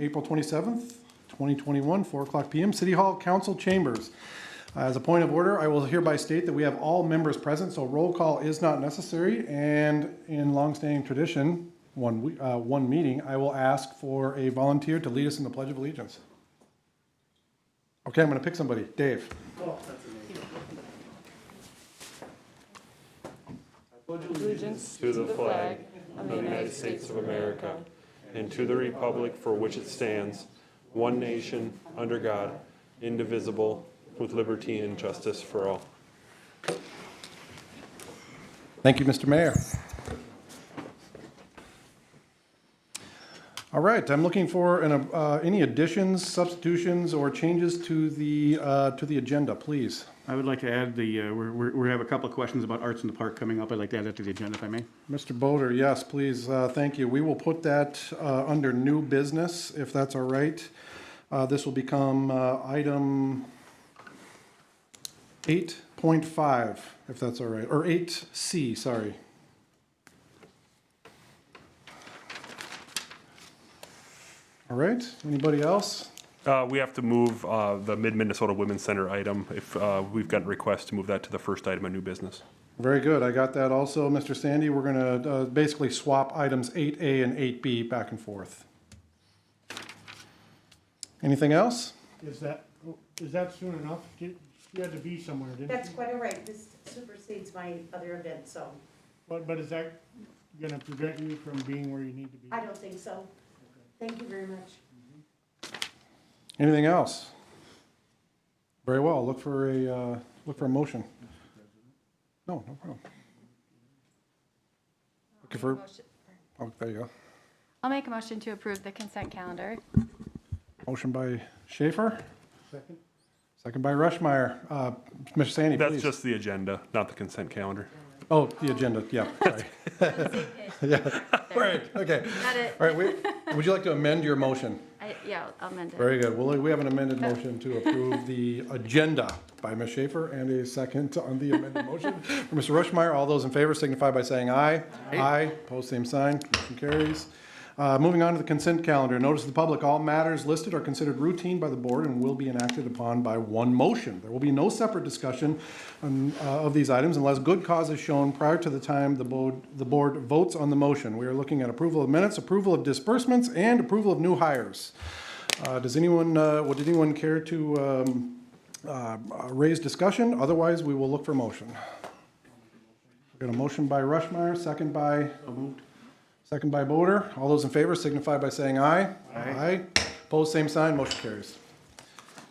April 27th, 2021, 4 o'clock p.m., City Hall Council Chambers. As a point of order, I will hereby state that we have all members present, so roll call is not necessary. And in longstanding tradition, one meeting, I will ask for a volunteer to lead us in the Pledge of Allegiance. Okay, I'm going to pick somebody. Dave. Oh, that's amazing. I pledge allegiance to the flag of the United States of America and to the republic for which it stands, one nation, under God, indivisible, with liberty and justice for all. Thank you, Mr. Mayor. All right, I'm looking for any additions, substitutions, or changes to the agenda, please. I would like to add we have a couple of questions about Arts in the Park coming up. I'd like to add that to the agenda, if I may. Mr. Boder, yes, please, thank you. We will put that under new business, if that's all right. This will become item 8.5, if that's all right, or 8C, sorry. All right, anybody else? We have to move the Mid-Minnesota Women's Center item if we've gotten requests to move that to the first item of new business. Very good, I got that also, Mr. Sandy. We're gonna basically swap items 8A and 8B back and forth. Anything else? Is that soon enough? You had to be somewhere, didn't you? That's quite all right. This supersedes my other event, so But is that gonna prevent you from being where you need to be? I don't think so. Thank you very much. Anything else? Very well, look for a motion. No problem. Looking for, oh, there you go. I'll make a motion to approve the consent calendar. Motion by Schaefer, Second? second by Rushmeyer. Mr. Sandy, please. That's just the agenda, not the consent calendar. Oh, the agenda, yeah, sorry. Yeah, right, okay. Got it. All right, would you like to amend your motion? Yeah, I'll amend it. Very good. Well, we have an amended motion to approve the agenda by Ms. Schaefer and a second on the amended motion for Mr. Rushmeyer. All those in favor signify by saying aye. Aye. Opposed, same sign. Motion carries. Moving on to the consent calendar. Notice to the public, all matters listed are considered routine by the board and will be enacted upon by one motion. There will be no separate discussion of these items unless good cause is shown prior to the time the board votes on the motion. We are looking at approval of minutes, approval of disbursements, and approval of new hires. Would anyone care to raise discussion? Otherwise, we will look for motion. We've got a motion by Rushmeyer, second by... Second by Boder. All those in favor signify by saying aye. Aye. Opposed, same sign. Motion carries.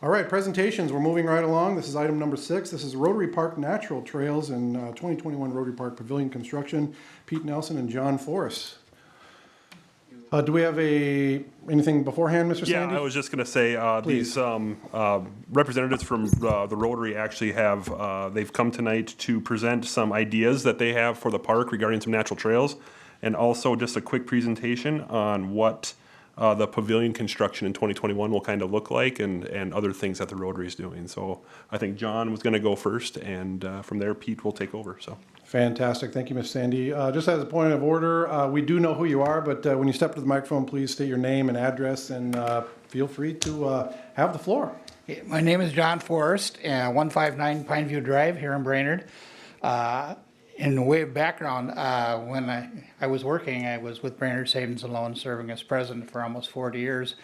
All right, presentations. We're moving right along. This is item number 6. This is Rotary Park Natural Trails and 2021 Rotary Park Pavilion Construction. Pete Nelson and John Forrest. Do we have anything beforehand, Mr. Sandy? Yeah, I was just going to say these representatives from the Rotary actually they've come tonight to present some ideas that they have for the park regarding some natural trails. And also just a quick presentation on what the pavilion construction in 2021 will kind of look like and other things that the Rotary is doing. So I think John was going to go first, and from there Pete will take over. So fantastic. Thank you, Ms. Sandy. Just as a point of order, we do know who you are, but when you step to the microphone, please state your name and address, and feel free to have the floor. My name is John Forrest, 159 Pineview Drive here in Brainerd. In the way of background, when I was working, I was with Brainerd Savings and Loan, serving as president for almost 40 years.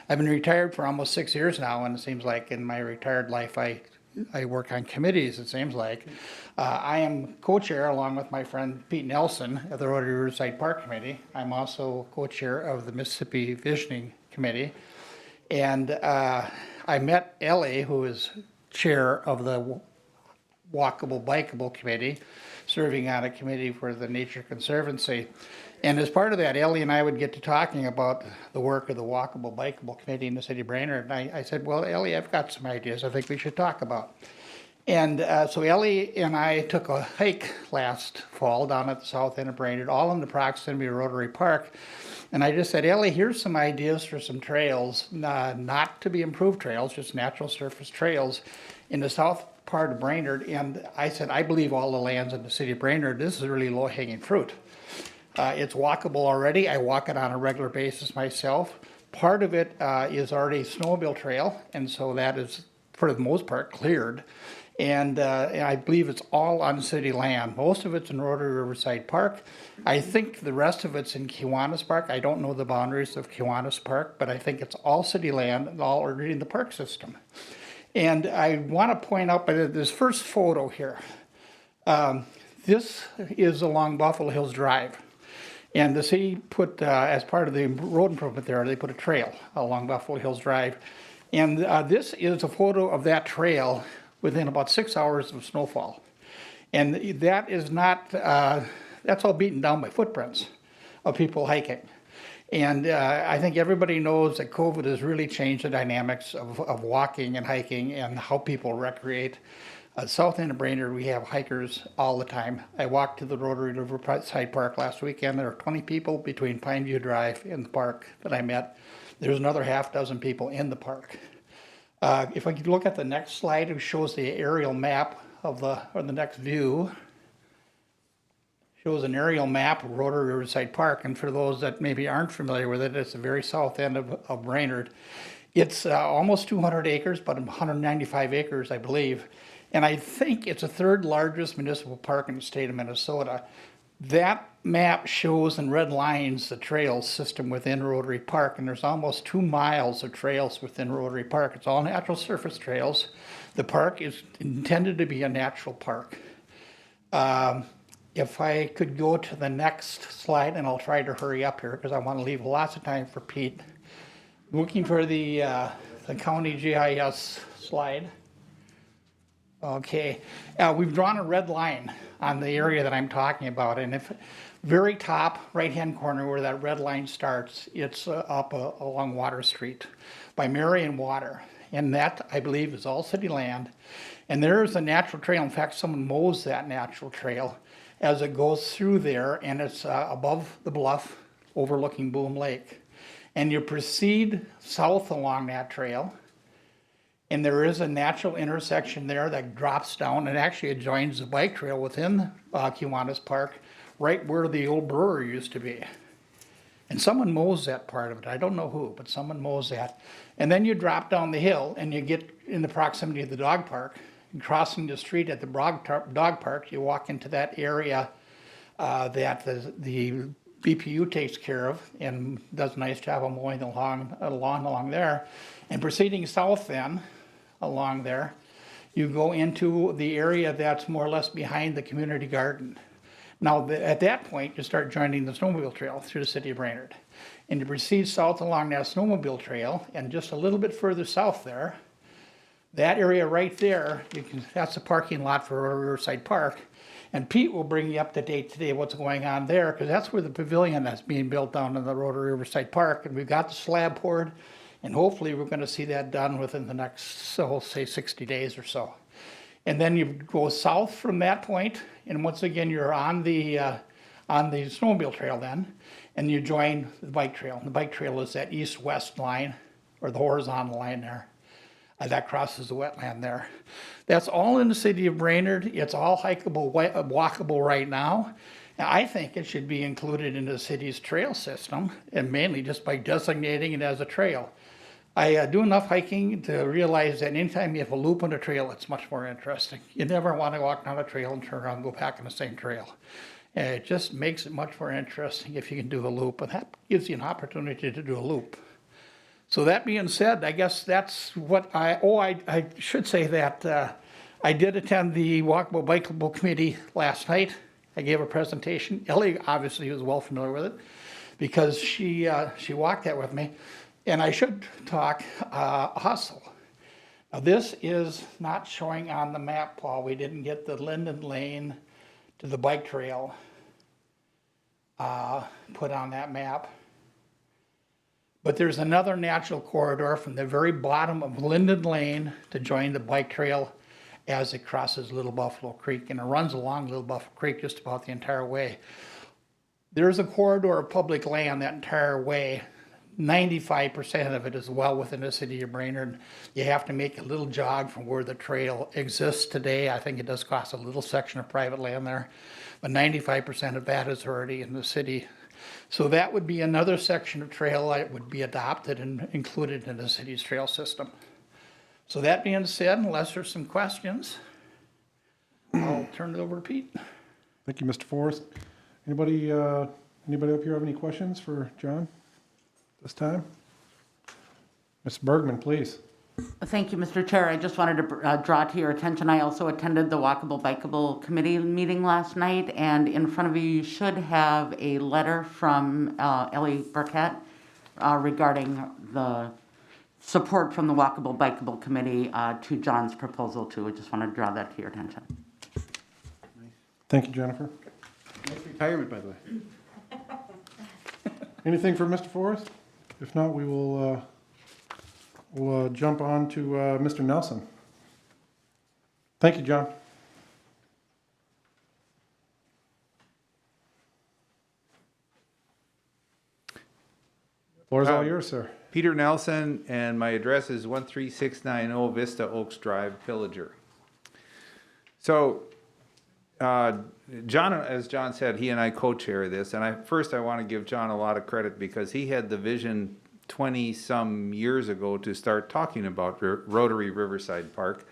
I've been retired for almost 6 years now, and it seems like in my retired life, I work on committees, it seems like. I am co-chair, along with my friend Pete Nelson, of the Rotary Riverside Park Committee. I'm also co-chair of the Mississippi Visioning Committee. And I met Ellie, who is chair of the Walkable Bikeable Committee, serving on a committee for the Nature Conservancy. And as part of that, Ellie and I would get to talking about the work of the Walkable Bikeable Committee in the city of Brainerd. And I said, well, Ellie, I've got some ideas I think we should talk about. And so Ellie and I took a hike last fall down at the south end of Brainerd, all in the proximity of Rotary Park. And I just said, Ellie, here's some ideas for some trails, not to be improved trails, just natural surface trails in the south part of Brainerd. And I said, I believe all the lands in the city of Brainerd, this is really low-hanging fruit. It's walkable already. I walk it on a regular basis myself. Part of it is already snowmobile trail, and so that is, for the most part, cleared. And I believe it's all on city land. Most of it's in Rotary Riverside Park. I think the rest of it's in Kiwanis Park. I don't know the boundaries of Kiwanis Park, but I think it's all city land and all already in the park system. And I want to point out by this first photo here. This is along Buffalo Hills Drive. And the city put, as part of the road improvement there, they put a trail along Buffalo Hills Drive. And this is a photo of that trail within about 6 hours of snowfall. And that is not, that's all beaten down by footprints of people hiking. And I think everybody knows that COVID has really changed the dynamics of walking and hiking and how people recreate. South end of Brainerd, we have hikers all the time. I walked to the Rotary Riverside Park last weekend. There were 20 people between Pineview Drive and the park that I met. There's another half dozen people in the park. If I could look at the next slide, it shows the aerial map of the next view. Shows an aerial map of Rotary Riverside Park, and for those that maybe aren't familiar with it, it's the very south end of Brainerd. It's almost 200 acres, but 195 acres, I believe. And I think it's the third largest municipal park in the state of Minnesota. That map shows in red lines the trails system within Rotary Park, and there's almost 2 miles of trails within Rotary Park. It's all natural surface trails. The park is intended to be a natural park. If I could go to the next slide, and I'll try to hurry up here because I want to leave lots of time for Pete. Looking for the county GIS slide. Okay, we've drawn a red line on the area that I'm talking about, and if very top right-hand corner where that red line starts, it's up along Water Street by Marion Water, and that, I believe, is all city land. And there is a natural trail. In fact, someone mows that natural trail as it goes through there, and it's above the bluff overlooking Boom Lake. And you proceed south along that trail, and there is a natural intersection there that drops down, and actually it joins the bike trail within Kiwanis Park, right where the old brewery used to be. And someone mows that part of it. I don't know who, but someone mows that. And then you drop down the hill and you get in the proximity of the dog park. And crossing the street at the dog park, you walk into that area that the BPU takes care of and does a nice job of mowing the lawn along there. And proceeding south then, along there, you go into the area that's more or less behind the community garden. Now, at that point, you start joining the snowmobile trail through the city of Brainerd. And you proceed south along that snowmobile trail, and just a little bit further south there, that area right there, that's the parking lot for Riverside Park. And Pete will bring you up to date today what's going on there, because that's where the pavilion that's being built down in the Rotary Riverside Park. And we've got the slab poured, and hopefully we're going to see that done within the next, so say 60 days or so. And then you go south from that point, and once again you're on the snowmobile trail then, and you join the bike trail. And the bike trail is that east-west line, or the horizontal line there. That crosses the wetland there. That's all in the city of Brainerd. It's all hikeable, walkable right now. And I think it should be included in the city's trail system, and mainly just by designating it as a trail. I do enough hiking to realize that anytime you have a loop on a trail, it's much more interesting. You never want to walk down a trail and turn around and go back on the same trail. And it just makes it much more interesting if you can do a loop, and that gives you an opportunity to do a loop. So that being said, I guess that's what I should say that I did attend the Walkable Bikeable Committee last night. I gave a presentation. Ellie obviously was well familiar with it because she walked that with me. And I should talk hustle. Now this is not showing on the map, Paul. We didn't get the Linden Lane to the bike trail put on that map. But there's another natural corridor from the very bottom of Linden Lane to join the bike trail as it crosses Little Buffalo Creek. And it runs along Little Buffalo Creek just about the entire way. There's a corridor of public land that entire way. 95% of it is well within the city of Brainerd. You have to make a little jog from where the trail exists today. I think it does cross a little section of private land there, but 95% of that is already in the city. So that would be another section of trail that would be adopted and included in the city's trail system. So that being said, unless there's some questions, I'll turn it over to Pete. Thank you, Mr. Forrest. Anybody up here have any questions for John this time? Ms. Bergman, please. Thank you, Mr. Chair. I just wanted to draw to your attention, I also attended the Walkable Bikeable Committee meeting last night, and in front of you, you should have a letter from Ellie Burkett regarding the support from the Walkable Bikeable Committee to John's proposal too. I just wanted to draw that to your attention. Thank you, Jennifer. Nice retirement, by the way. Anything for Mr. Forrest? If not, we'll jump on to Mr. Nelson. Thank you, John. Floor is all yours, sir. Peter Nelson, and my address is 13690 Vista Oaks Drive, Pillager. So, John, as John said, he and I co-chair this, and I want to give John a lot of credit because he had the vision 20-some years ago to start talking about Rotary Riverside Park,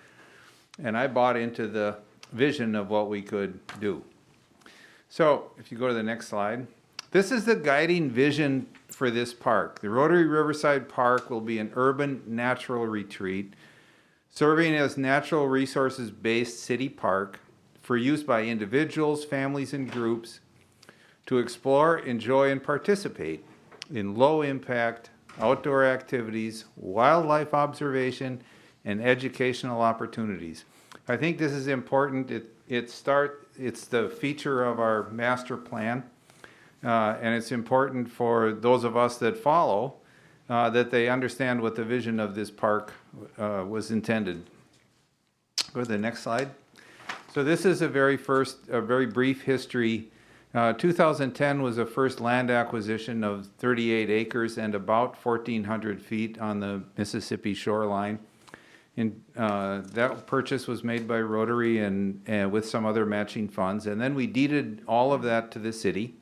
and I bought into the vision of what we could do. So, if you go to the next slide, this is the guiding vision for this park. The Rotary Riverside Park will be an urban natural retreat, serving as natural resources-based city park for use by individuals, families, and groups to explore, enjoy, and participate in low-impact outdoor activities, wildlife observation, and educational opportunities. I think this is important. It's the feature of our master plan, and it's important for those of us that follow that they understand what the vision of this park was intended. Go to the next slide. So this is a very brief history. 2010 was the first land acquisition of 38 acres and about 1,400 feet on the Mississippi shoreline. That purchase was made by Rotary and with some other matching funds, and then we deeded all of that to the city.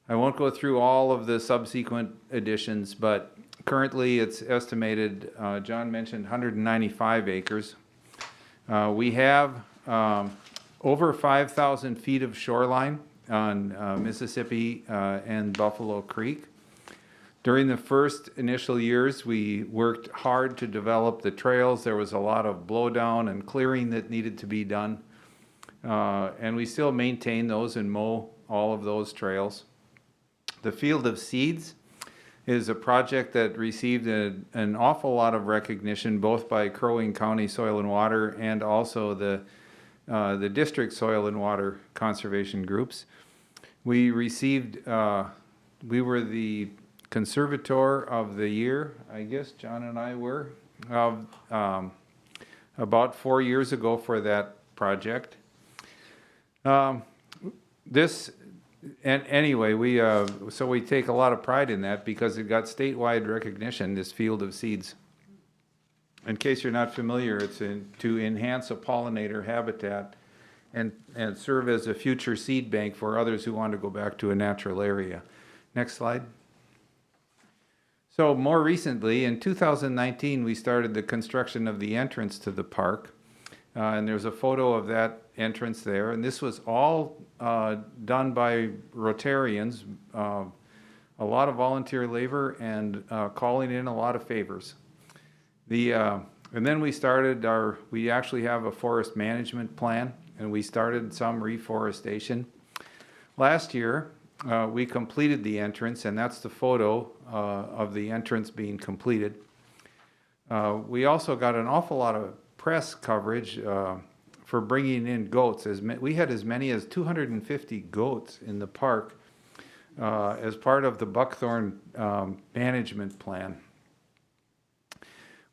I won't go through all of the subsequent additions, but currently it's estimated, John mentioned 195 acres. We have over 5,000 feet of shoreline on Mississippi and Buffalo Creek. During the first initial years, we worked hard to develop the trails. There was a lot of blowdown and clearing that needed to be done. And we still maintain those and mow all of those trails. The Field of Seeds is a project that received an awful lot of recognition, both by Crow Wing County Soil and Water and also the district soil and water conservation groups. We received, we were the conservator of the year, I guess John and I were, about 4 years ago for that project. Anyway, we take a lot of pride in that because it got statewide recognition, this Field of Seeds. In case you're not familiar, it's to enhance a pollinator habitat and serve as a future seed bank for others who want to go back to a natural area. Next slide. So more recently, in 2019, we started the construction of the entrance to the park. And there's a photo of that entrance there. And this was all done by Rotarians, a lot of volunteer labor and calling in a lot of favors. And then we actually have a forest management plan, and we started some reforestation. Last year, we completed the entrance, and that's the photo of the entrance being completed. We also got an awful lot of press coverage for bringing in goats. We had as many as 250 goats in the park as part of the buckthorn management plan.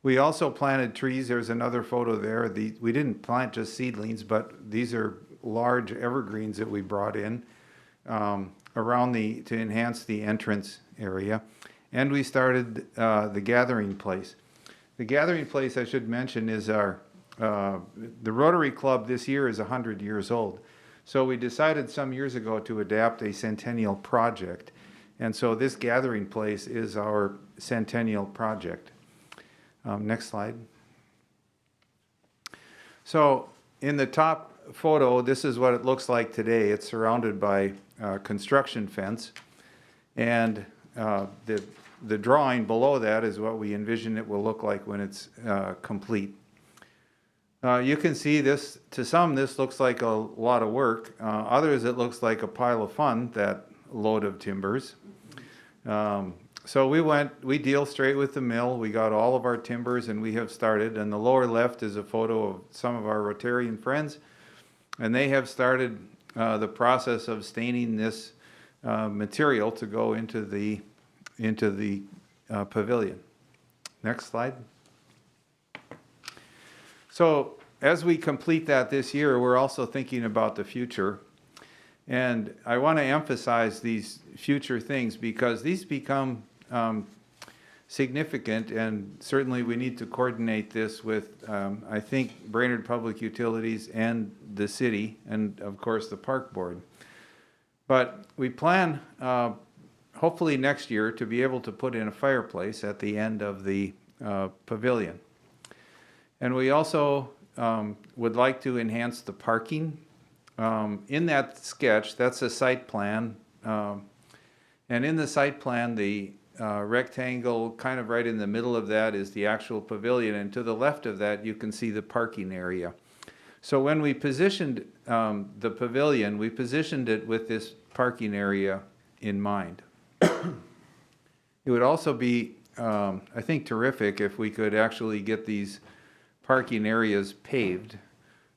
We also planted trees. There's another photo there. We didn't plant just seedlings, but these are large evergreens that we brought in around to enhance the entrance area. And we started the gathering place. The gathering place, I should mention, is the Rotary Club this year is 100 years old. So we decided some years ago to adapt a centennial project. And so this gathering place is our centennial project. Next slide. So in the top photo, this is what it looks like today. It's surrounded by construction fence. And the drawing below that is what we envision it will look like when it's complete. You can see this, to some, this looks like a lot of work. Others, it looks like a pile of fun, that load of timbers. So we deal straight with the mill. We got all of our timbers and we have started. And the lower left is a photo of some of our Rotarian friends. And they have started the process of staining this material to go into the pavilion. Next slide. So as we complete that this year, we're also thinking about the future. And I want to emphasize these future things because these become significant, and certainly we need to coordinate this with, I think, Brainerd Public Utilities and the city, and of course the park board. But we plan, hopefully next year, to be able to put in a fireplace at the end of the pavilion. And we also would like to enhance the parking. In that sketch, that's a site plan. And in the site plan, the rectangle kind of right in the middle of that is the actual pavilion. And to the left of that, you can see the parking area. So when we positioned the pavilion, we positioned it with this parking area in mind. It would also be, I think, terrific if we could actually get these parking areas paved.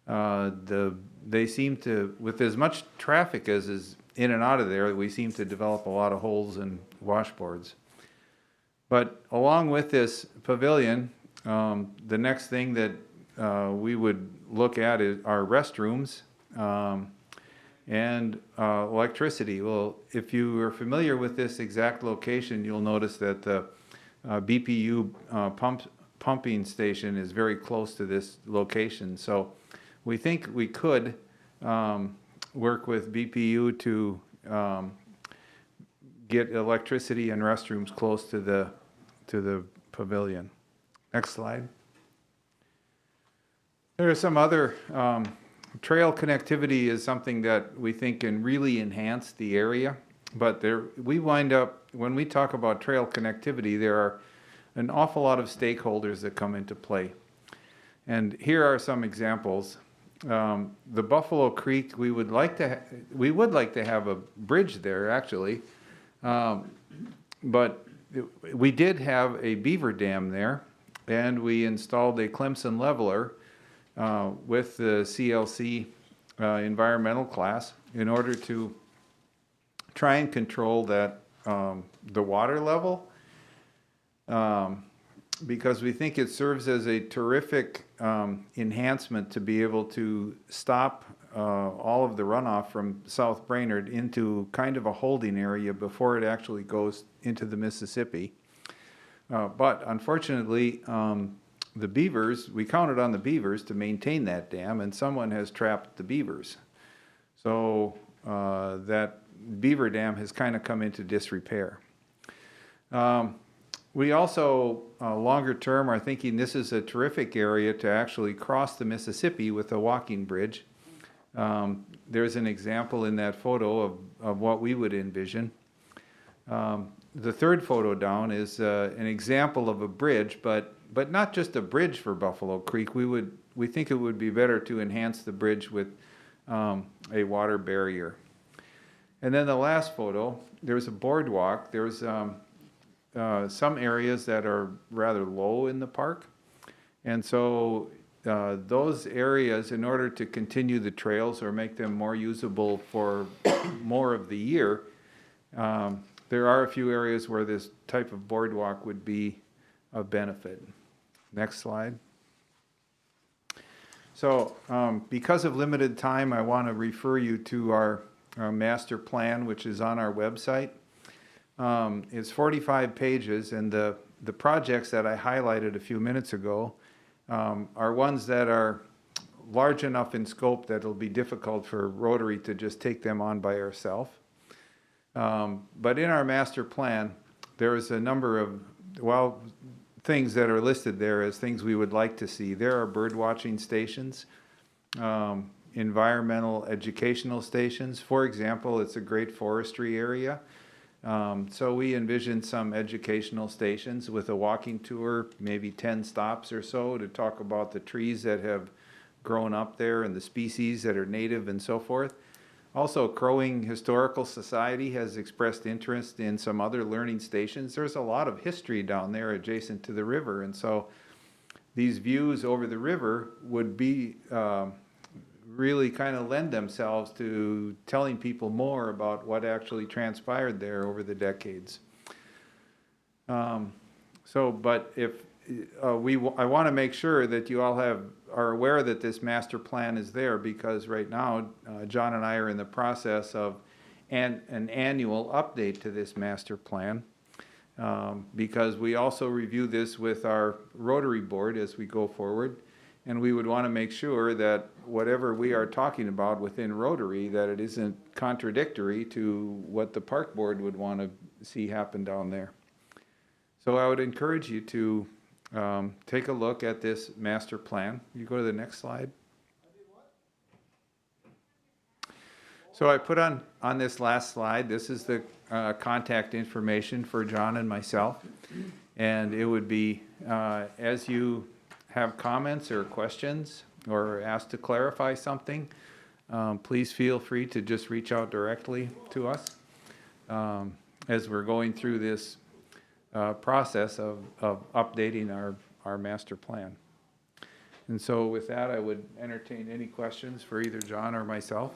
They seem to, with as much traffic as is in and out of there, we seem to develop a lot of holes and washboards. But along with this pavilion, the next thing that we would look at is our restrooms and electricity. Well, if you are familiar with this exact location, you'll notice that the BPU pumping station is very close to this location. So we think we could work with BPU to get electricity and restrooms close to the pavilion. Next slide. There are some other trail connectivity is something that we think can really enhance the area, but we wind up, when we talk about trail connectivity, there are an awful lot of stakeholders that come into play. And here are some examples. The Buffalo Creek, we would like to have a bridge there actually, but we did have a beaver dam there, and we installed a Clemson leveler with the CLC environmental class in order to try and control that the water level, because we think it serves as a terrific enhancement to be able to stop all of the runoff from South Brainerd into kind of a holding area before it actually goes into the Mississippi. But unfortunately, the beavers, we counted on the beavers to maintain that dam, and someone has trapped the beavers. So that beaver dam has kind of come into disrepair. We also, longer term, are thinking this is a terrific area to actually cross the Mississippi with a walking bridge. There's an example in that photo of what we would envision. The third photo down is an example of a bridge, but not just a bridge for Buffalo Creek. We think it would be better to enhance the bridge with a water barrier. And then the last photo, there's a boardwalk. There's some areas that are rather low in the park. And so those areas, in order to continue the trails or make them more usable for more of the year, there are a few areas where this type of boardwalk would be of benefit. Next slide. So because of limited time, I want to refer you to our master plan, which is on our website. It's 45 pages, and the projects that I highlighted a few minutes ago are ones that are large enough in scope that it'll be difficult for Rotary to just take them on by ourselves. But in our master plan, there is a number of, well, things that are listed there as things we would like to see. There are bird watching stations, environmental educational stations. For example, it's a great forestry area. So we envision some educational stations with a walking tour, maybe 10 stops or so, to talk about the trees that have grown up there and the species that are native and so forth. Also, Crowing Historical Society has expressed interest in some other learning stations. There's a lot of history down there adjacent to the river, and so these views over the river would be really kind of lend themselves to telling people more about what actually transpired there over the decades. But if I want to make sure that you all are aware that this master plan is there, because right now John and I are in the process of an annual update to this master plan, because we also review this with our Rotary Board as we go forward, and we would want to make sure that whatever we are talking about within Rotary, that it isn't contradictory to what the Park Board would want to see happen down there. So I would encourage you to take a look at this master plan. You go to the next slide. So I put on this last slide, this is the contact information for John and myself. And it would be, as you have comments or questions or asked to clarify something, please feel free to just reach out directly to us as we're going through this process of updating our master plan. And so with that, I would entertain any questions for either John or myself.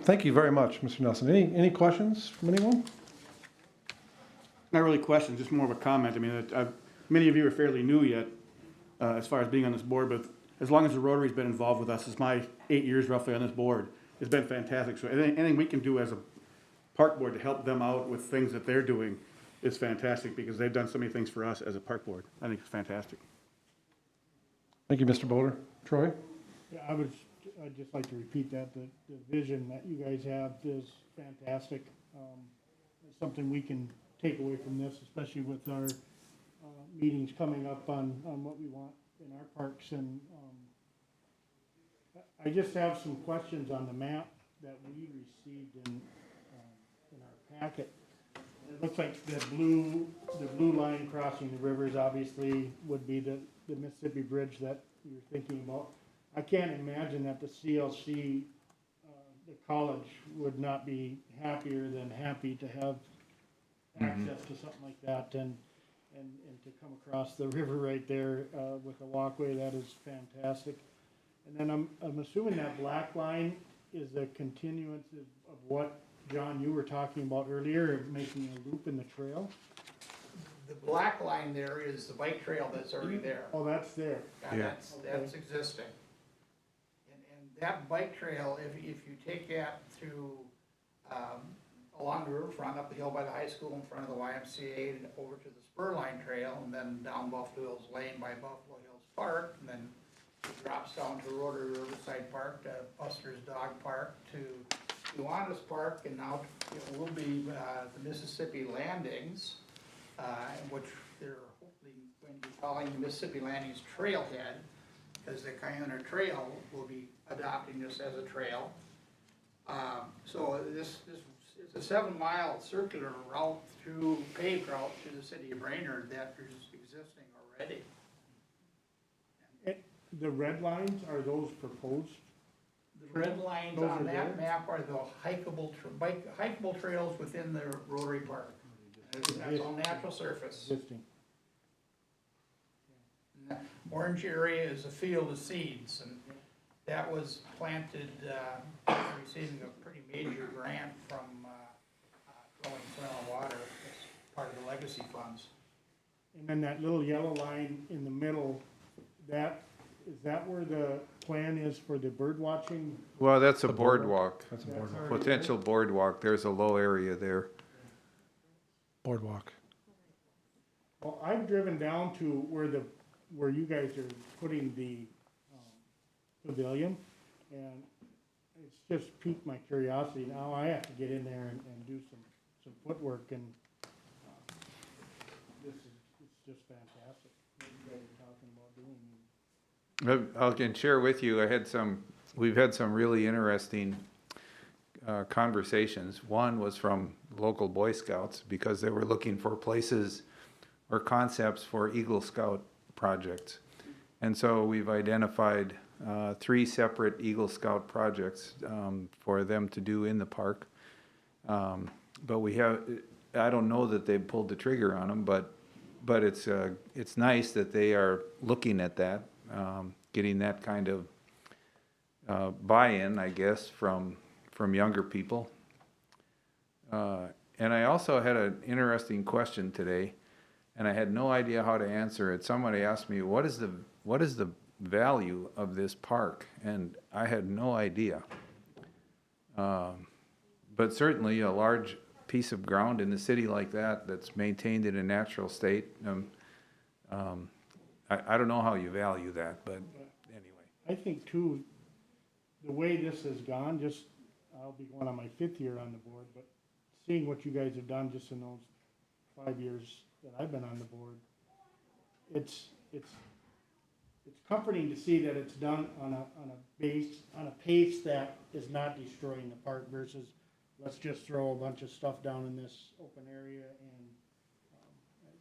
Thank you very much, Mr. Nelson. Any questions from anyone? Not really questions, just more of a comment. I mean, many of you are fairly new yet, as far as being on this board, but as long as the Rotary's been involved with us, it's my 8 years roughly on this board, it's been fantastic. So anything we can do as a park board to help them out with things that they're doing is fantastic, because they've done so many things for us as a park board. I think it's fantastic. Thank you, Mr. Boulder. Troy? Yeah, I'd just like to repeat that, the vision that you guys have is fantastic. It's something we can take away from this, especially with our meetings coming up on what we want in our parks. And I just have some questions on the map that we received in our packet. It looks like the blue line crossing the rivers obviously would be the Mississippi Bridge that you're thinking about. I can't imagine that the CLC, the college, would not be happier than happy to have access to something like that, and to come across the river right there with a walkway. That is fantastic. And then I'm assuming that black line is a continuance of what, John, you were talking about earlier, of making a loop in the trail. The black line there is the bike trail that's already there. Oh, that's there. Yeah, that's existing. And that bike trail, if you take that through along the riverfront, up the hill by the high school in front of the YMCA, and over to the Spur Line Trail, and then down Buffalo Hills Lane by Buffalo Hills Park, and then it drops down to Rotary Riverside Park, to Buster's Dog Park, to Kiwanis Park, and now it will be the Mississippi Landings, which they're hopefully going to be calling the Mississippi Landings Trailhead, because the Kiona Trail will be adopting this as a trail. So this is a 7-mile circular route paved route through the city of Brainerd that is existing already. The red lines, are those proposed? The red lines Those on are that there? map are the hikeable trails within the Rotary Park. That's all natural surface. Existing. And the orange area is a field of seeds, and that was planted, receiving a pretty major grant from Growing Soil Water as part of the legacy funds. And then that little yellow line in the middle, is that where the plan is for the bird watching? Well, that's a boardwalk, That's a That's boardwalk. already potential boardwalk. There's a low area there. Boardwalk. Well, I've driven down to where you guys are putting the pavilion, and it's just piqued my curiosity. Now I have to get in there and do some footwork, and it's just fantastic what you guys are talking about doing. I can share with you, we've had some really interesting conversations. One was from local Boy Scouts because they were looking for places or concepts for Eagle Scout projects. And so we've identified 3 separate Eagle Scout projects for them to do in the park. But I don't know that they've pulled the trigger on them, but it's nice that they are looking at that, getting that kind of buy-in, I guess, from younger people. And I also had an interesting question today, and I had no idea how to answer it. Somebody asked me, what is the value of this park? And I had no idea. But certainly a large piece of ground in a city like that that's maintained in a natural state, I don't know how you value that, but anyway. I think too, the way this has gone, I'll be going on my 5th year on the board, but seeing what you guys have done just in those 5 years that I've been on the board, it's comforting to see that it's done on a pace that is not destroying the park versus let's just throw a bunch of stuff down in this open area. And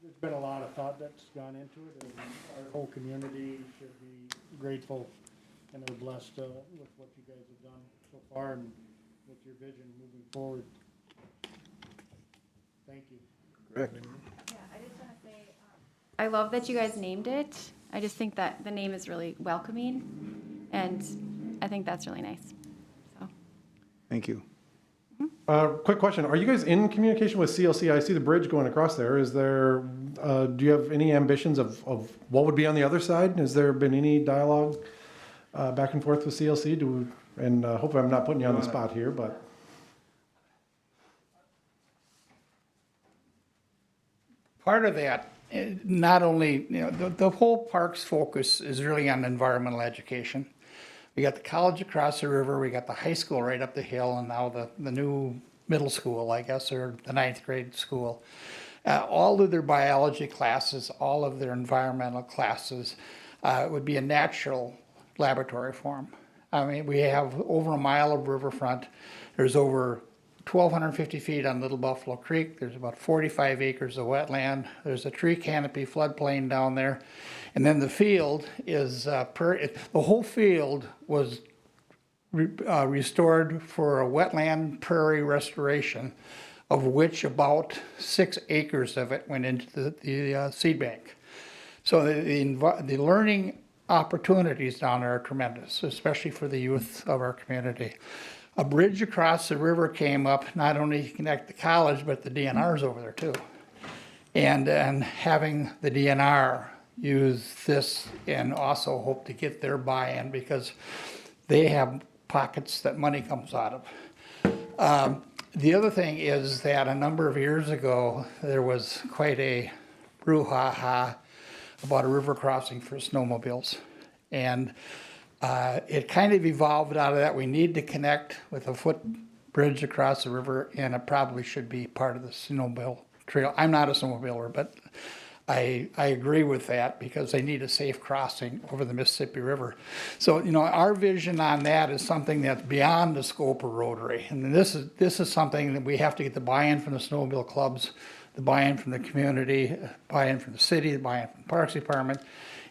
there's been a lot of thought that's gone into it, and our whole community should be grateful and are blessed with what you guys have done so far and with your vision moving forward. Thank you. Correct. Yeah, I just want to say, I love that you guys named it. I just think that the name is really welcoming, and I think that's really nice. So, Thank you. Quick question. Are you guys in communication with CLC? I see the bridge going across there. Is there, do you have any ambitions of what would be on the other side? Has there been any dialogue back and forth with CLC? And hopefully I'm not putting you on the spot here, but. Part of that, not only, the whole park's focus is really on environmental education. We got the college across the river, we got the high school right up the hill, and now the new middle school, I guess, or the 9th grade school. All of their biology classes, all of their environmental classes would be a natural laboratory for them. I mean, we have over a mile of riverfront. There's over 1,250 feet on Little Buffalo Creek. There's about 45 acres of wetland. There's a tree canopy floodplain down there. And then the field is, the whole field was restored for a wetland prairie restoration, of which about 6 acres of it went into the seed bank. So the learning opportunities down there are tremendous, especially for the youth of our community. A bridge across the river came up, not only to connect the college, but the DNR's over there too. And having the DNR use this and also hope to get their buy-in because they have pockets that money comes out of. The other thing is that a number of years ago, there was quite a brouhaha about a river crossing for snowmobiles. And it kind of evolved out of that. We need to connect with a footbridge across the river, and it probably should be part of the snowmobile trail. I'm not a snowmobiler, but I agree with that because they need a safe crossing over the Mississippi River. So, our vision on that is something that's beyond the scope of Rotary. And this is something that we have to get the buy-in from the snowmobile clubs, the buy-in from the community, buy-in from the city, the buy-in from the Parks Department,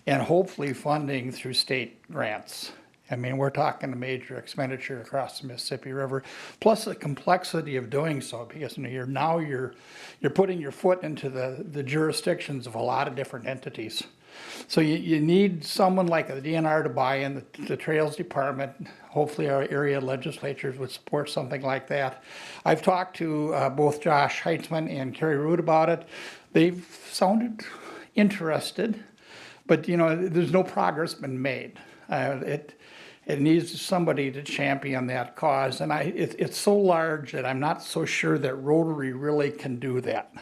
and hopefully funding through state grants. I mean, we're talking a major expenditure across the Mississippi River, plus the complexity of doing so, because you're putting your foot into the jurisdictions of a lot of different entities. So you need someone like the DNR to buy in, the Trails Department. Hopefully our area legislatures would support something like that. I've talked to both Josh Heitzman and Kerry Root about it. They've sounded interested. But, there's no progress been made. It needs somebody to champion that cause. And it's so large that I'm not so sure that Rotary really can do that.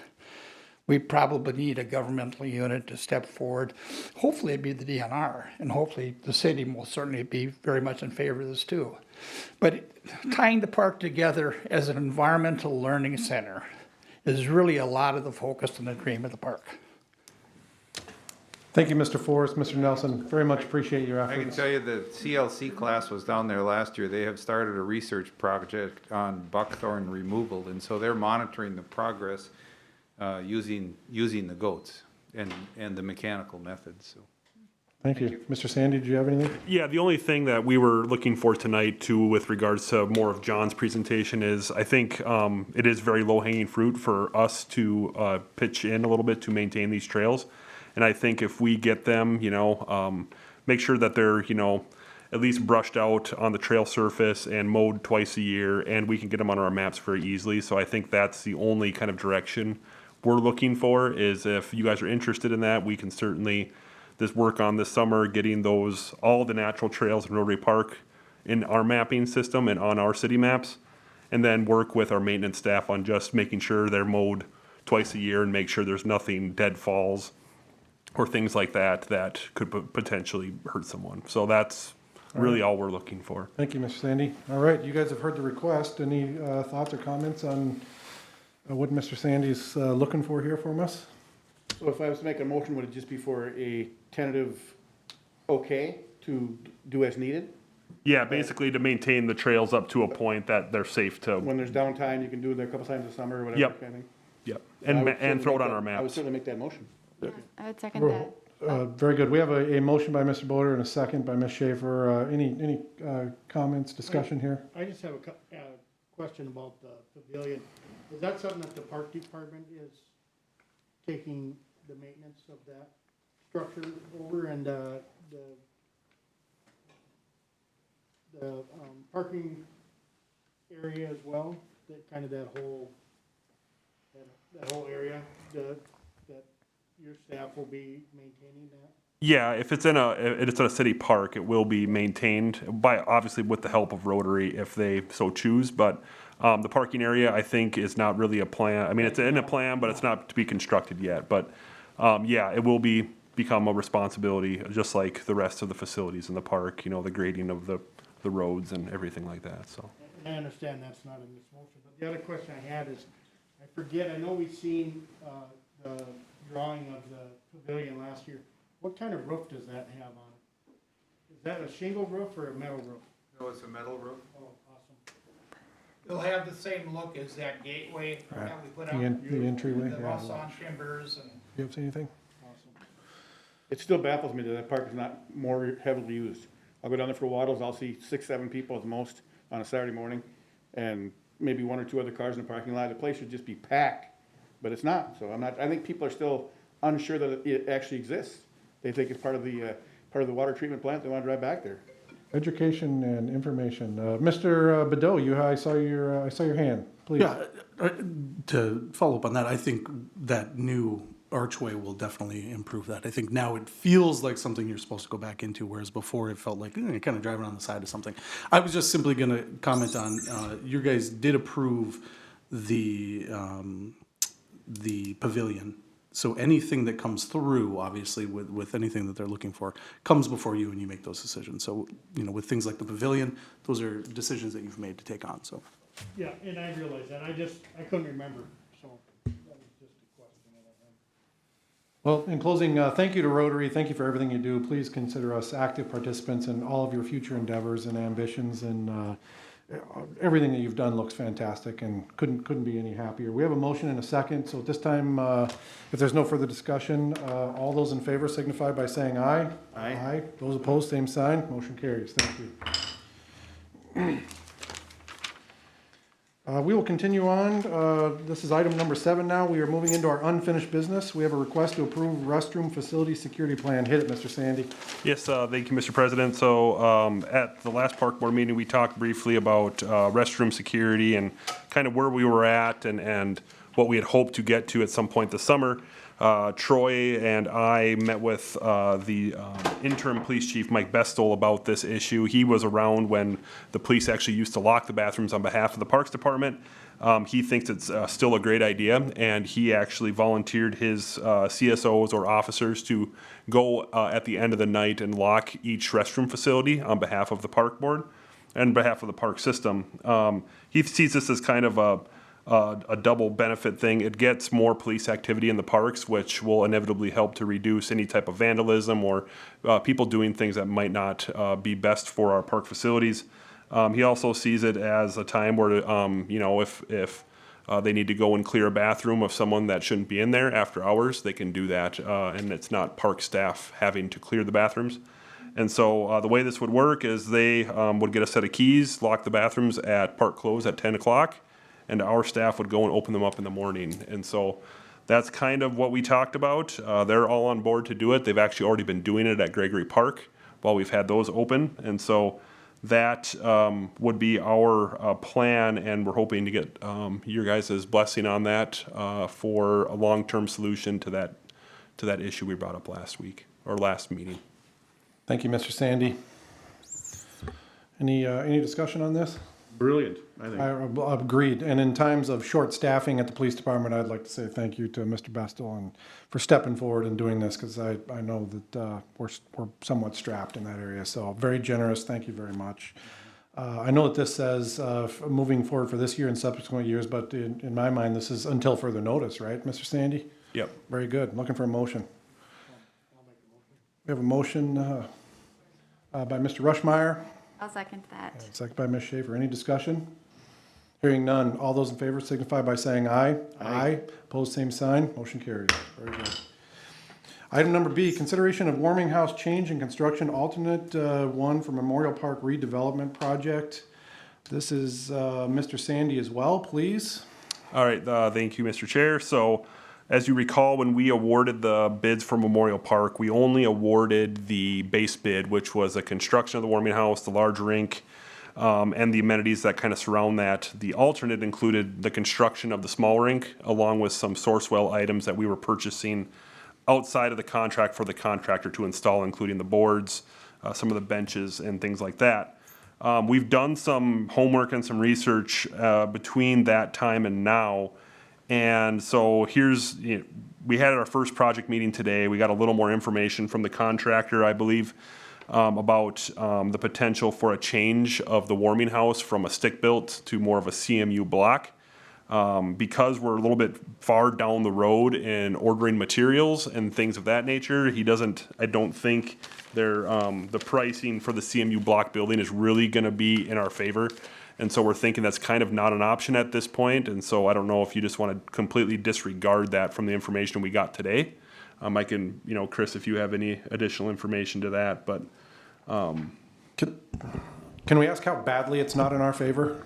we probably need a governmental unit to step forward. Hopefully it'd be the DNR, and hopefully the city will certainly be very much in favor of this too. But tying the park together as an environmental learning center is really a lot of the focus and the dream of the park. Thank you, Mr. Forrest, Mr. Nelson. Very much appreciate your I can efforts. tell you the CLC class was down there last year. They have started a research project on buckthorn removal, and so they're monitoring the progress using the goats and the mechanical methods. So. Thank you. Mr. Sandy, do you have anything? Yeah, the only thing that we were looking for tonight too, with regards to more of John's presentation is, I think it is very low-hanging fruit for us to pitch in a little bit to maintain these trails. And I think if we get them, make sure that they're, at least brushed out on the trail surface and mowed twice a year, and we can get them on our maps very easily. So I think that's the only kind of direction we're looking for, is if you guys are interested in that, we can certainly work on this summer, getting all the natural trails in Rotary Park in our mapping system and on our city maps, and then work with our maintenance staff on just making sure they're mowed twice a year and make sure there's nothing, dead falls or things like that could potentially hurt someone. So that's really all we're looking for. Thank you, Mr. Sandy. All right, you guys have heard the request. Any thoughts or comments on what Mr. Sandy's looking for here from us? So if I was to make a motion, would it just be for a tentative okay to do as needed? Yeah, basically to maintain the trails up to a point that they're safe to. When there's downtime, you can do it there a couple times a summer or whatever. Yep. Kind of thing? Yep, I would and certainly throw it make on our that- I would maps. certainly make that motion. Yeah, I would second that. Very good. We have a motion by Mr. Boder and a second by Ms. Schaefer. Any comments, discussion here? I just have a question about the pavilion. Is that something that the park department is taking the maintenance of that structure over, and the parking area as well? That whole area, that your staff will be maintaining that? Yeah, if it's in a city park, it will be maintained by, obviously with the help of Rotary if they so choose, but the parking area, I think, is not really a plan. I mean, it's in a plan, but it's not to be constructed yet. But yeah, it will become a responsibility, just like the rest of the facilities in the park, the grading of the roads and everything like that, so. And I understand that's not in this motion, but the other question I had is, I know we've seen the drawing of the pavilion last year. What kind of roof does that have on it? Is that a shingle roof or a metal roof? No, it's a metal roof. Oh, awesome. It'll have the same look as that gateway that we put The out. the entryway? The Yeah. rust on timbers and. You have anything? Awesome. It still baffles me that that park is not more heavily used. I'll go down there for waddles, I'll see 6, 7 people at the most on a Saturday morning, and maybe 1 or 2 other cars in the parking lot. The place should just be packed, but it's not. So I think people are still unsure that it actually exists. They think it's part of the water treatment plant. They want to drive back there. Education and information. Mr. Bedeau, I saw your hand, please. Yeah, to follow up on that, I think that new archway will definitely improve that. I think now it feels like something you're supposed to go back into, whereas before it felt like you're kind of driving on the side of something. I was just simply going to comment on, you guys did approve the pavilion. So anything that comes through, obviously, with anything that they're looking for, comes before you and you make those decisions. So, with things like the pavilion, those are decisions that you've made to take on, so. Yeah, and I realize that. I couldn't remember, so that was just a question that I had. Well, in closing, thank you to Rotary. Thank you for everything you do. Please consider us active participants in all of your future endeavors and ambitions, and everything that you've done looks fantastic and couldn't be any happier. We have a motion and a second, so at this time, if there's no further discussion, all those in favor signify by saying aye. Aye. Those opposed, same sign. Motion carries. Thank you. We will continue on. This is item number 7 now. We are moving into our unfinished business. We have a request to approve restroom facility security plan. Hit it, Mr. Sandy. Yes, thank you, Mr. President. So at the last park board meeting, we talked briefly about restroom security and kind of where we were at and what we had hoped to get to at some point this summer. Troy and I met with the interim police chief, Mike Bestel, about this issue. He was around when the police actually used to lock the bathrooms on behalf of the Parks Department. He thinks it's still a great idea, and he actually volunteered his CSOs or officers to go at the end of the night and lock each restroom facility on behalf of the park board and behalf of the park system. He sees this as kind of a double benefit thing. It gets more police activity in the parks, which will inevitably help to reduce any type of vandalism or people doing things that might not be best for our park facilities. He also sees it as a time where, if they need to go and clear a bathroom of someone that shouldn't be in there after hours, they can do that, and it's not park staff having to clear the bathrooms. And so the way this would work is they would get a set of keys, lock the bathrooms at park close at 10 o'clock, and our staff would go and open them up in the morning. And so that's kind of what we talked about. They're all on board to do it. They've actually already been doing it at Gregory Park while we've had those open. And so that would be our plan, and we're hoping to get your guys' blessing on that for a long-term solution to that issue we brought up last week, or last meeting. Thank you, Mr. Sandy. Any discussion on this? Brilliant, I think. I agreed. And in times of short staffing at the police department, I'd like to say thank you to Mr. Bestel and for stepping forward and doing this, because I know that we're somewhat strapped in that area. So very generous. Thank you very much. I know that this says moving forward for this year and subsequent years, but in my mind, this is until further notice, right, Mr. Sandy? Yep. Very good. Looking for a motion. We have a motion by Mr. Rushmeyer. I'll second that. Second by Ms. Schaefer. Any discussion? Hearing none. All those in favor signify by saying aye. Aye. Opposed, same sign. Motion carries. Very good. Item number B, consideration of warming house change and construction alternate one for Memorial Park redevelopment project. This is Mr. Sandy as well, please. All right, thank you, Mr. Chair. So, as you recall, when we awarded the bids for Memorial Park, we only awarded the base bid, which was the construction of the warming house, the large rink, and the amenities that kind of surround that. The alternate included the construction of the small rink, along with some source well items that we were purchasing outside of the contract for the contractor to install, including the boards, some of the benches, and things like that. We've done some homework and some research between that time and now. And so we had our first project meeting today. We got a little more information from the contractor, I believe, about the potential for a change of the warming house from a stick-built to more of a CMU block. Because we're a little bit far down the road in ordering materials and things of that nature, I don't think the pricing for the CMU block building is really gonna be in our favor. And so we're thinking that's kind of not an option at this point. And so I don't know if you just want to completely disregard that from the information we got today. I can, Chris, if you have any additional information to that, but. Can we ask how badly it's not in our favor?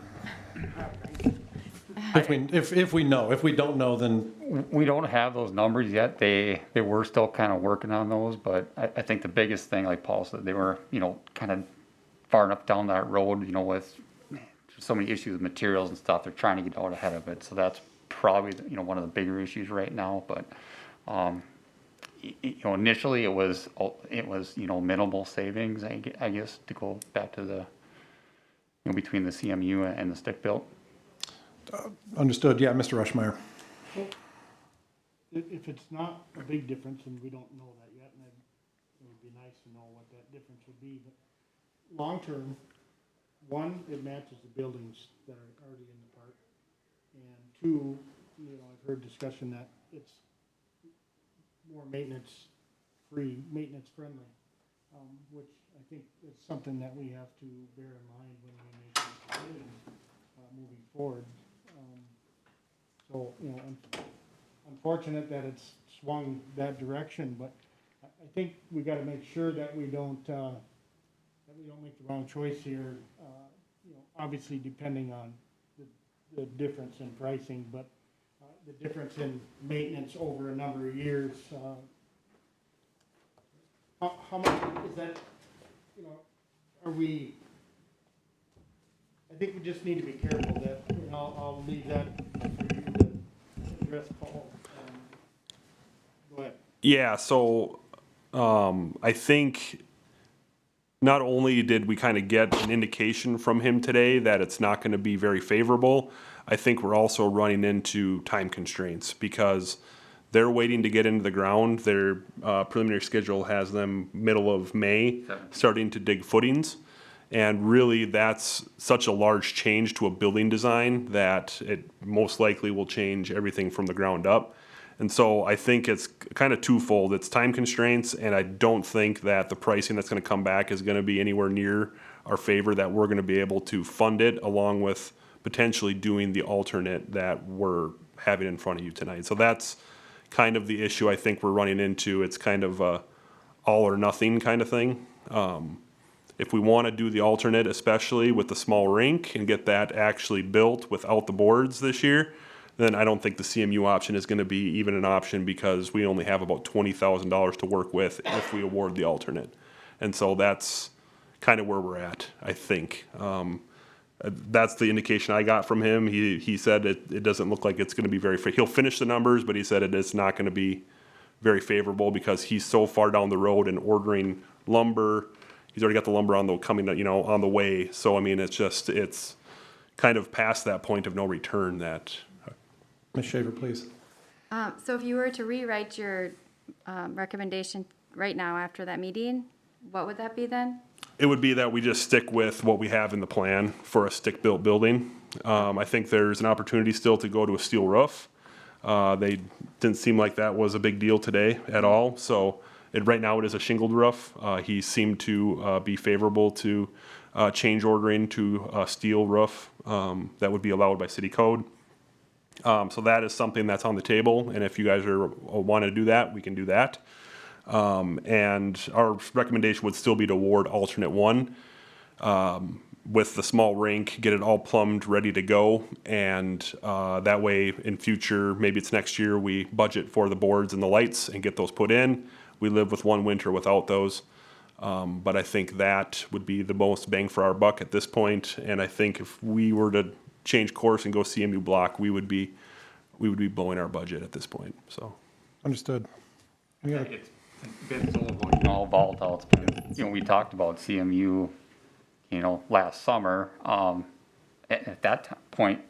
If we know. If we don't know, then. We don't have those numbers yet. They were still kind of working on those, but I think the biggest thing, like Paul said, they were, kind of far enough down that road, with so many issues with materials and stuff. They're trying to get out ahead of it. So that's probably, one of the bigger issues right now. But, initially it was, minimal savings, I guess, to go back to the, between the CMU and the stick built. Understood. Yeah, Mr. Rushmeyer. If it's not a big difference, and we don't know that yet, and it would be nice to know what that difference would be, but long-term, one, it matches the buildings that are already in the park, and two, I've heard discussion that it's more maintenance-friendly, which I think is something that we have to bear in mind when we make these decisions moving forward. So, unfortunate that it's swung that direction, but I think we got to make sure that we don't make the wrong choice here. Obviously depending on the difference in pricing, but the difference in maintenance over a number of years. How much is that? Are we? I think we just need to be careful that, I'll leave that for you to address, Paul. Go ahead. Yeah, so I think not only did we kind of get an indication from him today that it's not going to be very favorable, I think we're also running into time constraints because they're waiting to get into the ground. Their preliminary schedule has them middle of May starting to dig footings. And really, that's such a large change to a building design that it most likely will change everything from the ground up. And so I think it's kind of twofold. It's time constraints, and I don't think that the pricing that's going to come back is going to be anywhere near our favor, that we're going to be able to fund it along with potentially doing the alternate that we're having in front of you tonight. So that's kind of the issue I think we're running into. It's kind of a all or nothing kind of thing. If we want to do the alternate, especially with the small rink and get that actually built without the boards this year, then I don't think the CMU option is going to be even an option because we only have about $20,000 to work with if we award the alternate. And so that's kind of where we're at, I think. That's the indication I got from him. He said it doesn't look like it's going to be very, he'll finish the numbers, but he said it's not going to be very favorable because he's so far down the road in ordering lumber. He's already got the lumber on the on the way. So I mean, it's kind of past that point of no return. That. Ms. Shaver, please. So if you were to rewrite your recommendation right now after that meeting, what would that be then? It would be that we just stick with what we have in the plan for a stick-built building. I think there's an opportunity still to go to a steel roof. They didn't seem like that was a big deal today at all. So right now it is a shingled roof. He seemed to be favorable to change ordering to a steel roof that would be allowed by city code. So that is something that's on the table, and if you guys want to do that, we can do that. And our recommendation would still be to award alternate one with the small rink, get it all plumbed, ready to go, and that way in future, maybe it's next year, we budget for the boards and the lights and get those put in. We live with one winter without those. But I think that would be the most bang for our buck at this point, and I think if we were to change course and go CMU block, we would be blowing our budget at this point. So, Understood. Any other- It's been so, volatile. It's been, we talked about CMU, last summer. At that point,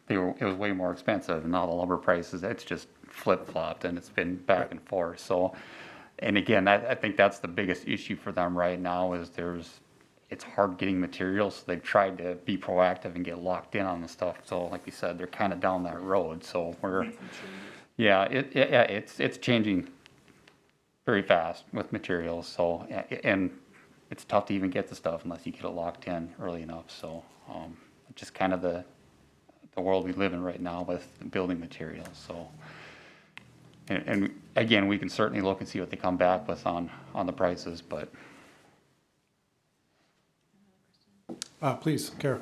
it was way more expensive, and now the lumber prices, it's just flip-flopped, and it's been back and forth. So, and again, I think that's the biggest issue for them right now is it's hard getting materials. So they've tried to be proactive and get locked in on the stuff. So like you said, they're kind of down that road. So it's changing very fast with materials. So, and it's tough to even get the stuff unless you get it locked in early enough. So, just kind of the world we live in right now with building materials. So, and again, we can certainly look and see what they come back with on the prices, but. Please, Kara.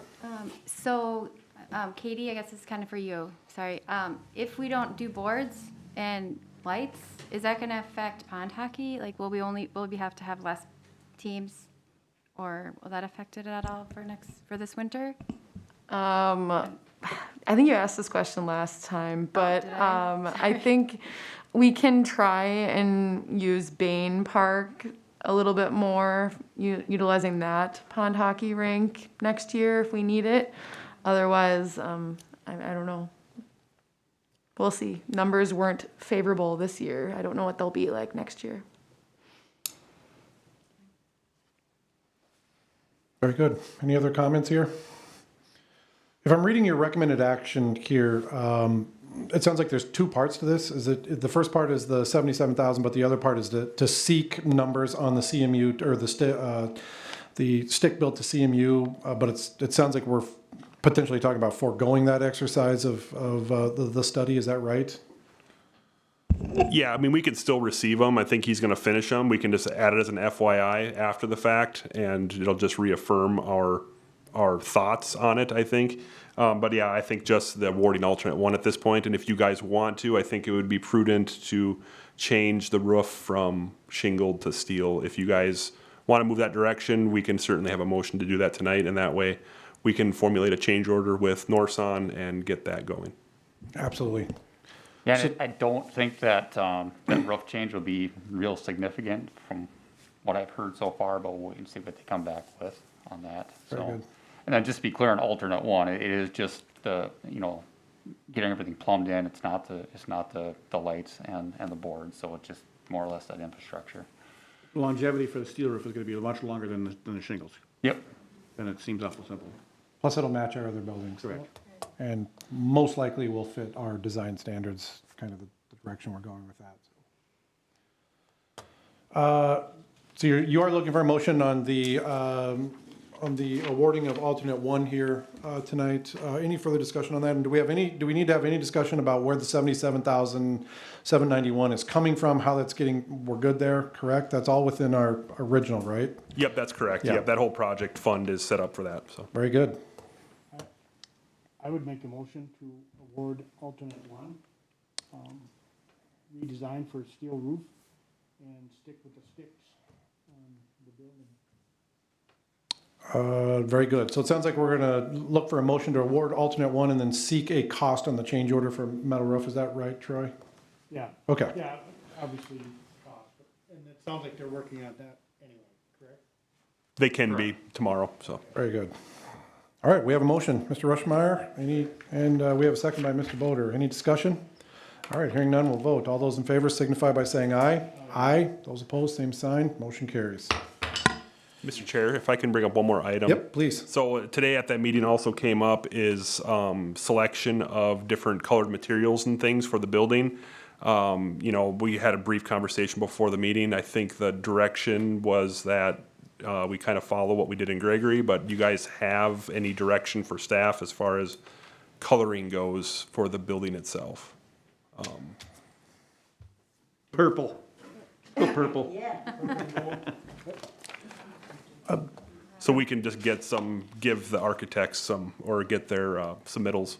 So, Katie, I guess this is kind of for you. Sorry. If we don't do boards and lights, is that going to affect pond hockey? Like, will we have to have less teams, or will that affect it at all for this winter? I think you asked this question last time, but did I? I think we can try and use Bain Park a little bit more, utilizing that pond hockey rink next year if we need it. Otherwise, I don't know. We'll see. Numbers weren't favorable this year. I don't know what they'll be like next year. Very good. Any other comments here? If I'm reading your recommended action here, it sounds like there's two parts to this. Is it the first part is the 77,000, but the other part is to seek numbers on the CMU or the stick built to CMU. But it sounds like we're potentially talking about foregoing that exercise of the study. Is that right? Yeah, I mean, we could still receive them. I think he's going to finish them. We can just add it as an FYI after the fact, and it'll just reaffirm our thoughts on it, I think. But yeah, I think just the awarding alternate one at this point. And if you guys want to, I think it would be prudent to change the roof from shingled to steel. If you guys want to move that direction, we can certainly have a motion to do that tonight. And that way we can formulate a change order with Norson and get that going. Absolutely. Yeah, and I don't think that that roof change will be real significant from what I've heard so far, but we'll wait and see what they come back with on that, Very so. good. And then just to be clear on alternate one, it is just the, getting everything plumbed in, it's not the lights and the board, so it's just more or less that infrastructure. Longevity for the steel roof is gonna be much longer than the shingles, Yep. and it seems awful simple. Plus it'll match our other buildings. Correct. And most likely will fit our design standards, kind of the direction we're going with that. So you are looking for a motion on the awarding of alternate one here tonight. Any further discussion on that? And do we need to have any discussion about where the 77,791 is coming from, how that's we're good there, correct? That's all within our original, right? Yep, that's correct. Yeah. Yep, that whole project fund is set up for that, so. Very good. I would make a motion to award alternate one, redesign for steel roof and stick with the sticks on the building. Very good. So it sounds like we're gonna look for a motion to award alternate one and then seek a cost on the change order for metal roof. Is that right, Troy? Yeah. Okay. Yeah, obviously cost, and it sounds like they're working on that anyway, correct? They can be tomorrow, so. Very good. All right, we have a motion. Mr. Rushmeyer, and we have a second by Mr. Boder. Any discussion? All right, hearing none, we'll vote. All those in favor signify by saying aye. Aye. Those opposed, same sign. Motion carries. Mr. Chair, if I can bring up one more item. Yep, please. So today at that meeting also came up is selection of different colored materials and things for the building. We had a brief conversation before the meeting. I think the direction was that we kind of follow what we did in Gregory, but you guys have any direction for staff as far as coloring goes for the building itself? Purple. Go purple. Yeah. So we can just give the architects some, or get their submittals.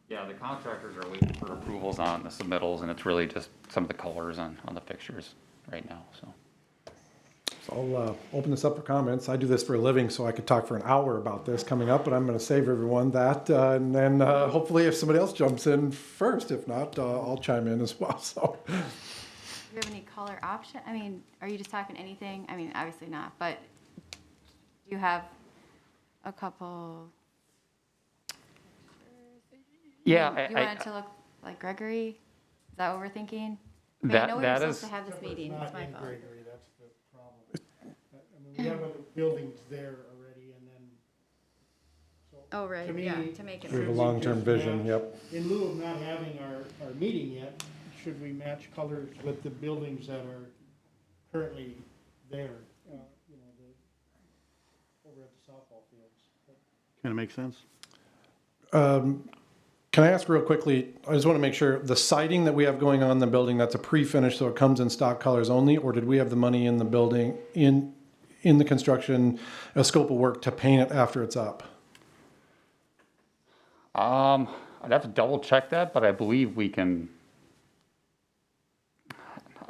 Yeah, the contractors are waiting for approvals on the submittals, and it's really just some of the colors on the fixtures right now, so. So I'll open this up for comments. I do this for a living, so I could talk for an hour about this coming up, but I'm going to save everyone that. And then hopefully if somebody else jumps in first, if not, I'll chime in as well. So. Do you have any color option? I mean, are you just talking anything? I mean, obviously not, but do you have a couple? Yeah, You want it to look like Gregory? Is that what we're thinking? I mean, I know we were that supposed is, to have this meeting, it's Not my in fault. Gregory, that's the problem. I mean, we have other buildings there already, and then, so. Oh, right, to me, yeah, to make it. We have a should long-term just vision, match- yep. In lieu of not having our meeting yet, should we match colors with the buildings that are currently there? Over at the softball fields. Kinda makes sense. Can I ask real quickly, I just want to make sure, the siding that we have going on in the building, that's a pre-finish, so it comes in stock colors only? Or did we have the money in the building, in the construction, a scope of work to paint it after it's up? I'd have to double check that, but I believe we can.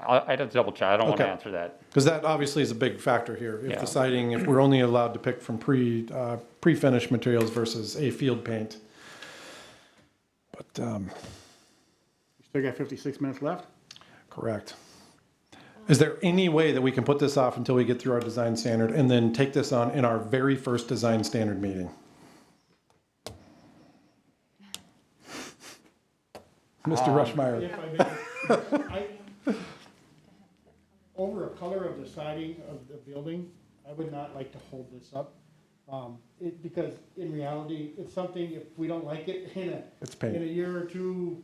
I'd have to double check, I don't want to Okay. answer that. Because that obviously is a big factor here. If Yeah. the siding, if we're only allowed to pick from pre-finished materials versus a field paint. But, Still got 56 minutes left? correct. Is there any way that we can put this off until we get through our design standard and then take this on in our very first design standard meeting? Mr. Rushmeyer, If I may, over a color of the siding of the building, I would not like to hold this up. Because in reality, it's something, if we don't like it it's in a paint. year or two,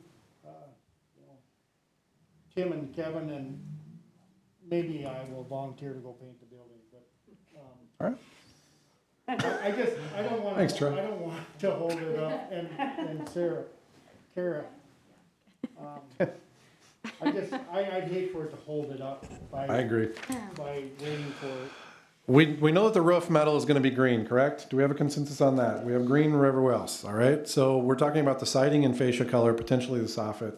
Tim and Kevin and maybe I will volunteer to go paint the building, but, All right. I guess, I don't want Thanks, Troy. to, I don't want to hold it up, and Kara, I'd hate for it to hold it up I by agree. waiting for it. We know that the roof metal is going to be green, correct? Do we have a consensus on that? We have green everywhere else, all right? So we're talking about the siding and fascia color, potentially the soffit.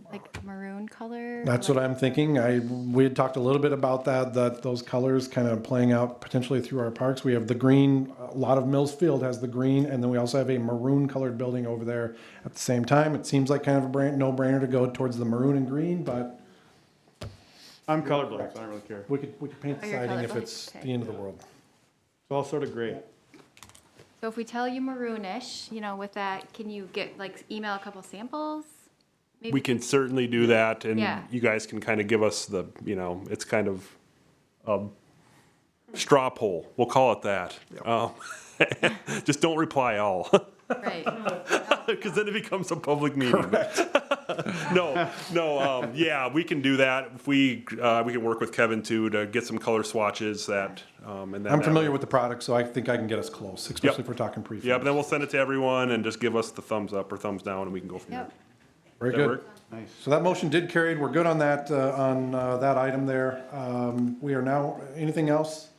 Like maroon color? That's what I'm thinking. We had talked a little bit about that those colors kind of playing out potentially through our parks. We have the green, a lot of Mills Field has the green, and then we also have a maroon colored building over there at the same time. It seems like kind of a no-brainer to go towards the maroon and green, but I'm colorblind, so I don't really care. We could paint the Oh, you're siding if colorblind. it's Okay. the end of the world. It's all sort of gray. So if we tell you maroonish, you know, with that, can you get, like, email a couple samples? Maybe? We can certainly do that, and Yeah. you guys can kind of give us the, you know, it's kind of a straw poll. We'll call it that. Just don't reply all, Right. because then it becomes a public meeting. No, yeah, we can do that. If we can work with Kevin too to get some color swatches that, and then I'm that familiar way- with the product, so I think I can get us close, especially if we're talking prefab. Yeah, but then we'll send it to everyone and just give us the thumbs up or thumbs down, and we can go from there. Yep. Very Does that good. work? Nice. So that motion did carry. We're good on that item there. We are now, anything else?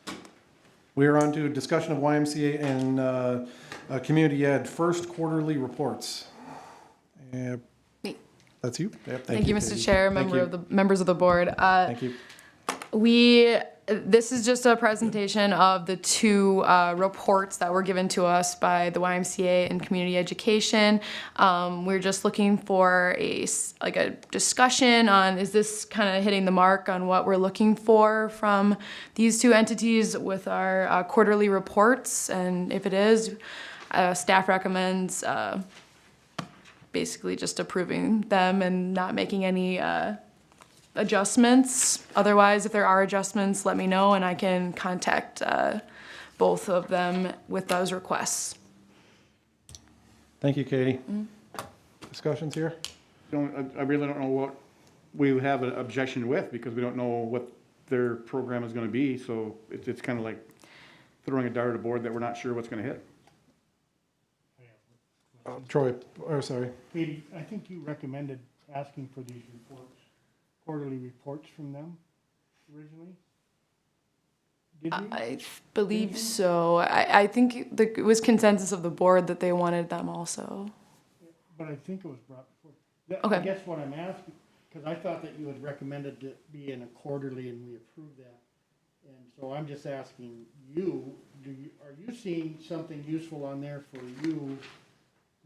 We are on to discussion of YMCA and community ed first quarterly reports. Me. That's you? Yep, Thank you, Mr. Katie. Chair, Thank you. members of the board. Thank you. This is just a presentation of the two reports that were given to us by the YMCA and Community Education. We're just looking for a discussion on, is this kind of hitting the mark on what we're looking for from these two entities with our quarterly reports? And if it is, staff recommends basically just approving them and not making any adjustments. Otherwise, if there are adjustments, let me know and I can contact both of them with those requests. Thank you, Katie. Discussions here? I really don't know what we would have an objection with, because we don't know what their program is gonna be, so it's kind of like throwing a dart at a board that we're not sure what's gonna hit. Troy, or sorry. Katie, I think you recommended asking for these reports, quarterly reports from them originally? Did you? I believe so. I think it was consensus of the board that they wanted them also. But I think it was brought before. I Okay. guess what I'm asking, because I thought that you had recommended it be in a quarterly and we approved that. And so I'm just asking you, are you seeing something useful on there for you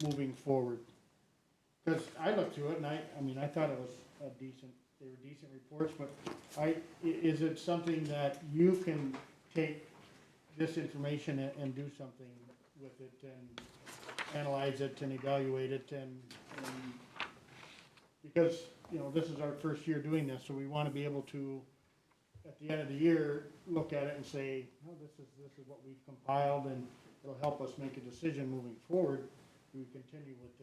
moving forward? Because I looked through it and I thought it was they were decent reports, but is it something that you can take this information and do something with it and analyze it and evaluate it and because, you know, this is our first year doing this, so we want to be able to, at the end of the year, look at it and say, oh, this is what we've compiled and it'll help us make a decision moving forward. Do we continue with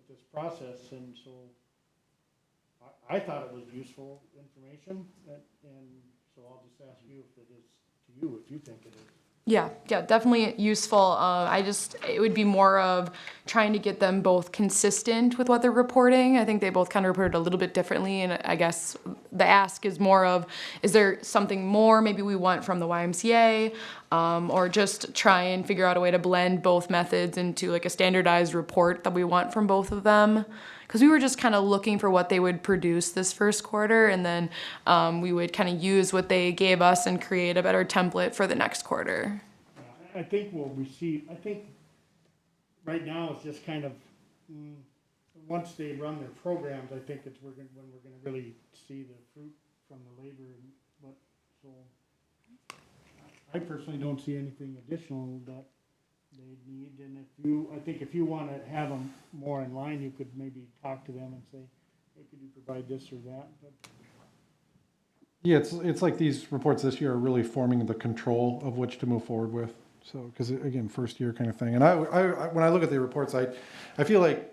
this process? And so I thought it was useful information, and so I'll just ask you if it is to you, if you think it is. Yeah, definitely useful. It would be more of trying to get them both consistent with what they're reporting. I think they both kind of reported a little bit differently, and I guess the ask is more of, is there something more maybe we want from the YMCA, or just try and figure out a way to blend both methods into like a standardized report that we want from both of them. Because we were just kind of looking for what they would produce this first quarter, and then we would kind of use what they gave us and create a better template for the next quarter. I think we'll receive, I think right now it's just kind of, once they run their programs, I think it's when we're gonna really see the fruit from the labor. But so I personally don't see anything additional that they need, and I think if you want to have them more in line, you could maybe talk to them and say, hey, could you provide this or that? But Yeah, it's like these reports this year are really forming the control of which to move forward with. So, because again, first year kind of thing. And I when I look at the reports, I feel like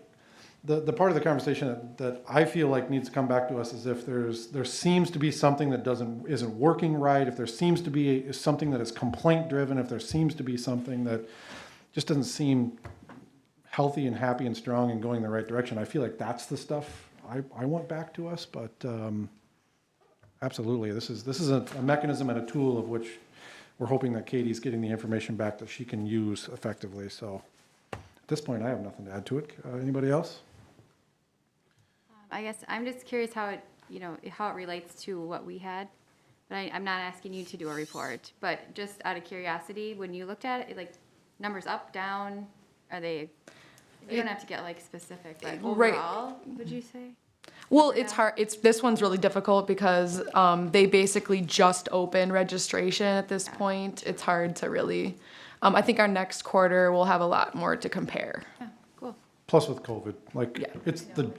the part of the conversation that I feel like needs to come back to us is if there seems to be something that isn't working right, if there seems to be something that is complaint driven, if there seems to be something that just doesn't seem healthy and happy and strong and going in the right direction. I feel like that's the stuff I want back to us, but absolutely, this is a mechanism and a tool of which we're hoping that Katie's getting the information back that she can use effectively. So at this point, I have nothing to add to it. Anybody else? I guess I'm just curious how it relates to what we had. But I'm not asking you to do a report, but just out of curiosity, when you looked at it, like numbers up, down, are they, you don't have to get like specific, but Right. overall, would you say? Well, it's hard. This one's really difficult because they basically just opened registration at this point. It's hard to really. I think our next quarter we'll have a lot more to compare. Yeah, cool. Plus with COVID, like, Yeah. it's the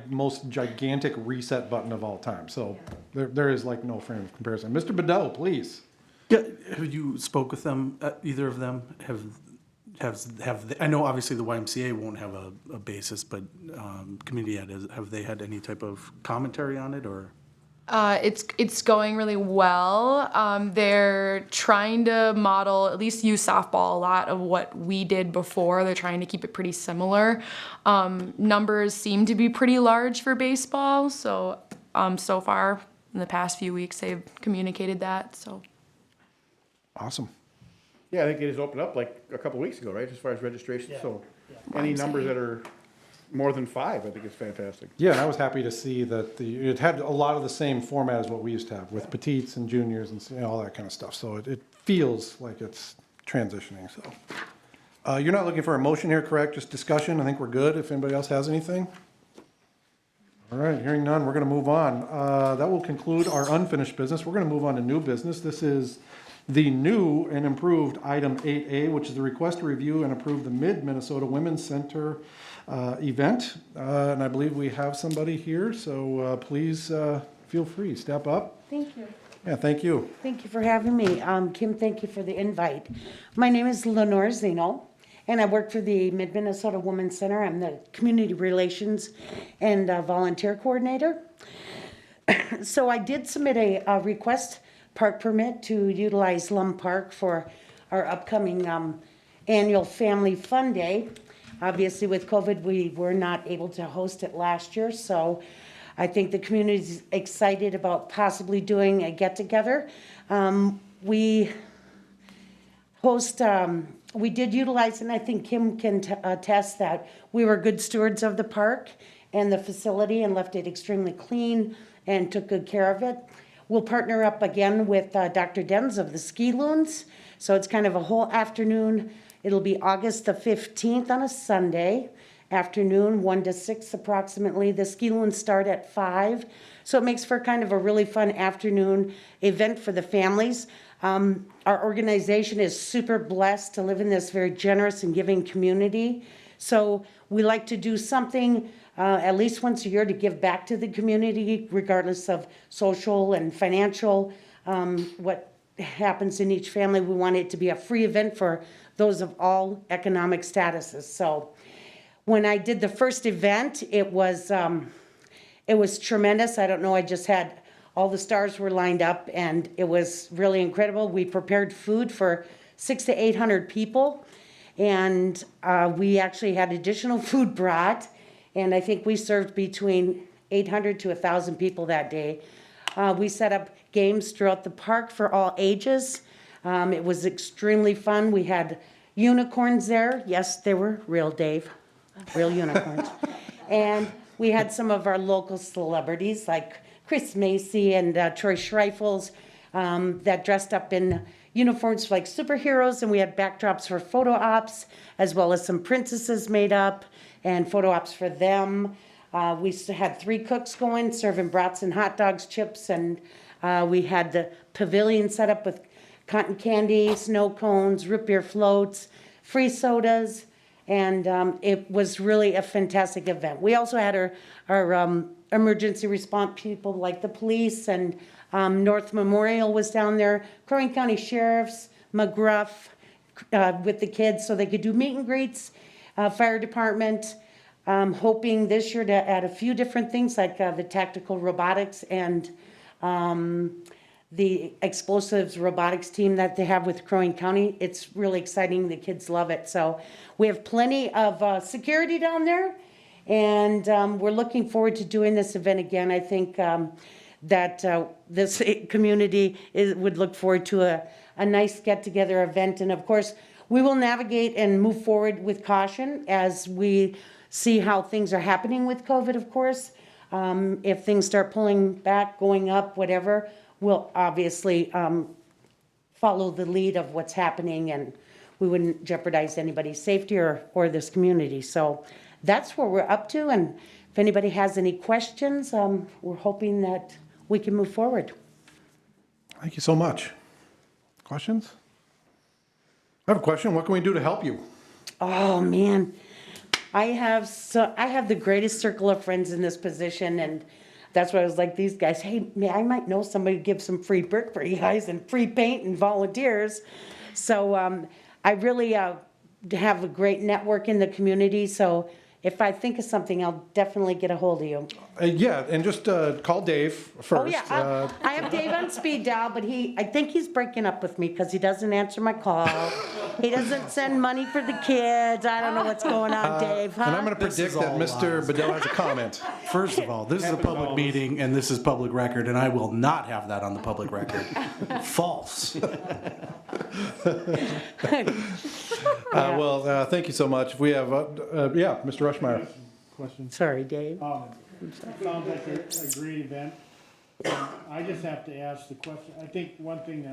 most gigantic reset button of all time. So there is like no frame of comparison. Mr. Bedell, please. Yeah, have you spoke with them, either of them? I know obviously the YMCA won't have a basis, but Community Ed, have they had any type of commentary on it, or? It's going really well. They're trying to model, at least use softball a lot of what we did before. They're trying to keep it pretty similar. Numbers seem to be pretty large for baseball, so so far in the past few weeks they've communicated that. So. Awesome. Yeah, I think it just opened up like a couple weeks ago, right, as far as registration, so any numbers that are more than 5, I think is fantastic. Yeah, and I was happy to see that it had a lot of the same format as what we used to have with petites and juniors and all that kind of stuff. So it feels like it's transitioning, so. You're not looking for a motion here, correct? Just discussion? I think we're good. If anybody else has anything? All right, hearing none, we're going to move on. That will conclude our unfinished business. We're going to move on to new business. This is the new and improved item 8A, which is the request to review and approve the Mid-Minnesota Women's Center event. And I believe we have somebody here, so please feel free, step up. Thank you. Yeah, thank you. Thank you for having me. Kim, thank you for the invite. My name is Lenore Zeno, and I work for the Mid-Minnesota Women's Center. I'm the Community Relations and Volunteer Coordinator. So I did submit a request park permit to utilize Lum Park for our upcoming annual Family Fun Day. Obviously, with COVID, we were not able to host it last year, so I think the community's excited about possibly doing a get-together. We did utilize, and I think Kim can attest that we were good stewards of the park and the facility and left it extremely clean and took good care of it. We'll partner up again with Dr. Denz of the Ski Loons. So it's kind of a whole afternoon. It'll be August the 15th on a Sunday afternoon, 1 to 6 approximately. The Ski Loons start at 5. So it makes for kind of a really fun afternoon event for the families. Our organization is super blessed to live in this very generous and giving community. So we like to do something at least once a year to give back to the community, regardless of social and financial, what happens in each family. We want it to be a free event for those of all economic statuses. So when I did the first event, it was tremendous. I don't know, I just had, all the stars were lined up and it was really incredible. We prepared food for 600 to 800 people. And we actually had additional food brought. And I think we served between 800 to 1,000 people that day. We set up games throughout the park for all ages. It was extremely fun. We had unicorns there. Yes, they were real, Dave, real unicorns. And we had some of our local celebrities like Chris Macy and Troy Schreifels that dressed up in uniforms like superheroes, and we had backdrops for photo ops, as well as some princesses made up and photo ops for them. We had 3 cooks going, serving brats and hot dogs, chips, and we had the pavilion set up with cotton candy, snow cones, root beer floats, free sodas, and it was really a fantastic event. We also had our emergency response people like the police, and North Memorial was down there, Crow Wing County Sheriffs, McGruff with the kids so they could do meet and greets, fire department, hoping this year to add a few different things like the tactical robotics and the explosives robotics team that they have with Crow Wing County. It's really exciting. The kids love it. So we have plenty of security down there, and we're looking forward to doing this event again. I think that this community would look forward to a nice get-together event. And of course, we will navigate and move forward with caution as we see how things are happening with COVID, of course. If things start pulling back, going up, whatever, we'll obviously follow the lead of what's happening, and we wouldn't jeopardize anybody's safety or this community. So that's where we're up to, and if anybody has any questions, we're hoping that we can move forward. Thank you so much. Questions? I have a question. What can we do to help you? Oh, man. I have the greatest circle of friends in this position, and that's why I was like, these guys, hey, I might know somebody to give some free brick for you guys and free paint and volunteers. So I really have a great network in the community, so if I think of something, I'll definitely get a hold of you. Yeah, and just call Dave first. Oh, yeah, I have Dave on speed dial, but I think he's breaking up with me because he doesn't answer my call. He doesn't send money for the kids. I don't know what's going on, Dave, huh? And I'm going to This is predict that all Mr. lies. Bedell has a comment. First of all, this is a public meeting and this is public record, and I will not have that on the public record. False. Well, thank you so much. If we have, yeah, Mr. Rushmeyer. Question. Sorry, Dave. Sounds like a great event. I just have to ask the question, I think one thing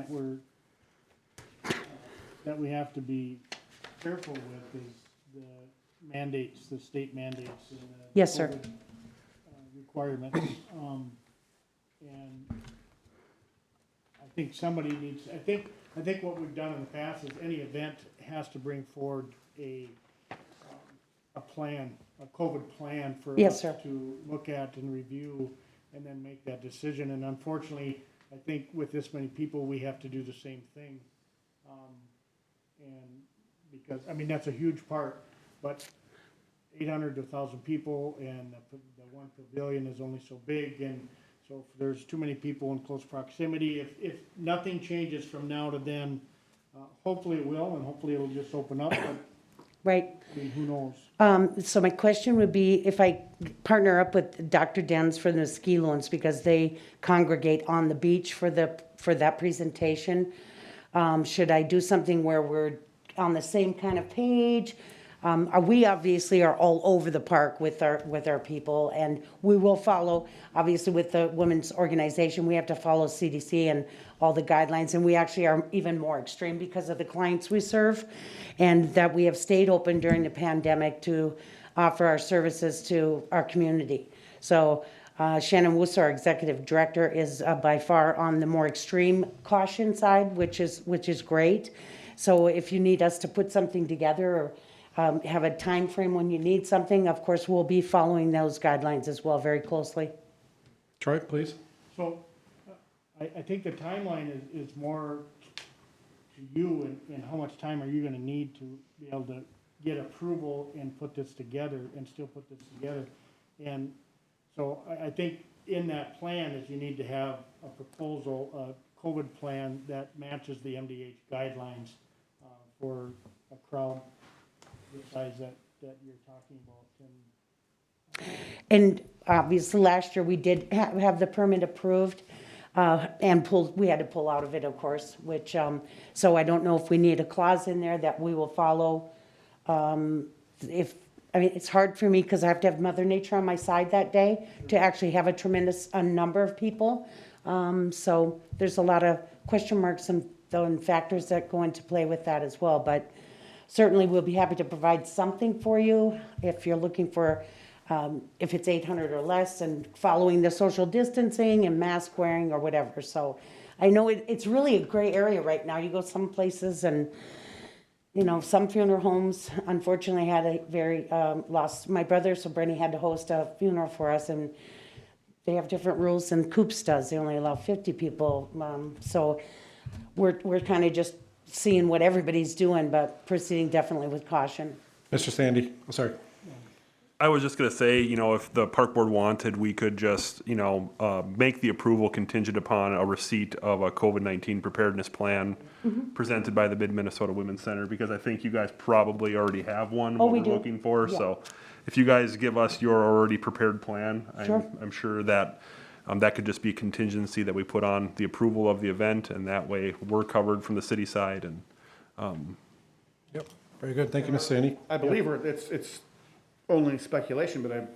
that we have to be careful with is the mandates, the state mandates and the Yes, sir. COVID, requirements. And I think somebody needs, I think what we've done in the past is any event has to bring forward a plan, a COVID plan for Yes, us sir. to look at and review and then make that decision. And unfortunately, I think with this many people, we have to do the same thing. And because, I mean, that's a huge part, but 800 to 1,000 people and the one pavilion is only so big. And so if there's too many people in close proximity, if nothing changes from now to then, hopefully it will, and hopefully it'll just open up, but Right. I mean, who knows? So my question would be if I partner up with Dr. Dens for the ski loans because they congregate on the beach for that presentation. Should I do something where we're on the same kind of page? We obviously are all over the park with our people, and we will follow, obviously with the women's organization, we have to follow CDC and all the guidelines, and we actually are even more extreme because of the clients we serve, and that we have stayed open during the pandemic to offer our services to our community. So Shannon Wuss, our executive director, is by far on the more extreme caution side, which is great. So if you need us to put something together or have a time frame when you need something, of course, we'll be following those guidelines as well very closely. Troy, please. So I think the timeline is more to you and how much time are you gonna need to be able to get approval and put this together and still put this together. And so I think in that plan is you need to have a proposal, a COVID plan that matches the MDH guidelines for a crowd the size that you're talking about. And obviously, last year, we did have the permit approved, and we had to pull out of it, of course, which, so I don't know if we need a clause in there that we will follow. It's hard for me because I have to have Mother Nature on my side that day to actually have a tremendous number of people. So there's a lot of question marks and factors that go into play with that as well, but certainly we'll be happy to provide something for you if you're looking for, if it's 800 or less and following the social distancing and mask wearing or whatever. So I know it's really a gray area right now. You go some places and, some funeral homes unfortunately had a very, lost my brother, so Brenny had to host a funeral for us, and they have different rules than Coops does. They only allow 50 people. So we're kind of just seeing what everybody's doing, but proceeding definitely with caution. Mr. Sandy, sorry. I was just gonna say, if the park board wanted, we could just, make the approval contingent upon a receipt of a COVID-19 preparedness plan presented by the Mid-Minnesota Women's Center, because I think you guys probably already have one, Oh, what we we're do. looking for. Yeah. So if you guys give us your already prepared plan, Sure. I'm sure that that could just be contingency that we put on the approval of the event, and that way we're covered from the city side. And Yep. Very good. Thank you, Ms. Sandy. I believe it's only speculation, but I've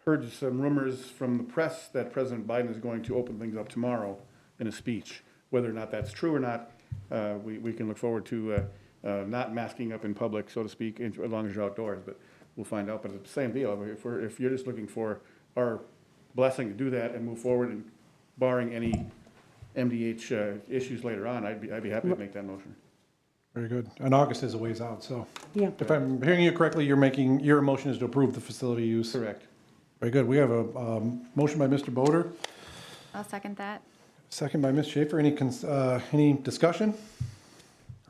heard some rumors from the press that President Biden is going to open things up tomorrow in a speech. Whether or not that's true or not, we can look forward to not masking up in public, so to speak, as long as you're outdoors. But we'll find out, but it's the same deal. If you're just looking for our blessing to do that and move forward and barring any MDH issues later on, I'd be happy to make that motion. Very good. And August is a ways out, so. Yeah. If I'm hearing you correctly, your motion is to approve the facility use. Correct. Very good. We have a motion by Mr. Boder, I'll second that. second by Ms. Schaefer. Any discussion?